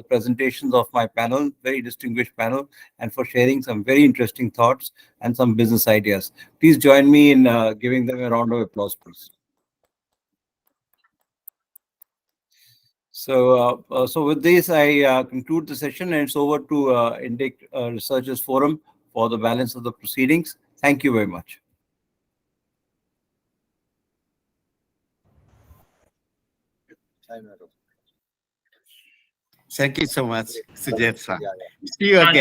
presentations of my panel, very distinguished panel, and for sharing some very interesting thoughts and some business ideas. Please join me in giving them a round of applause, please. So with this, I conclude the session, and it's over to Indic Researchers Forum for the balance of the proceedings. Thank you very much. Thank you so much, Sujit-san. Yeah. See you again.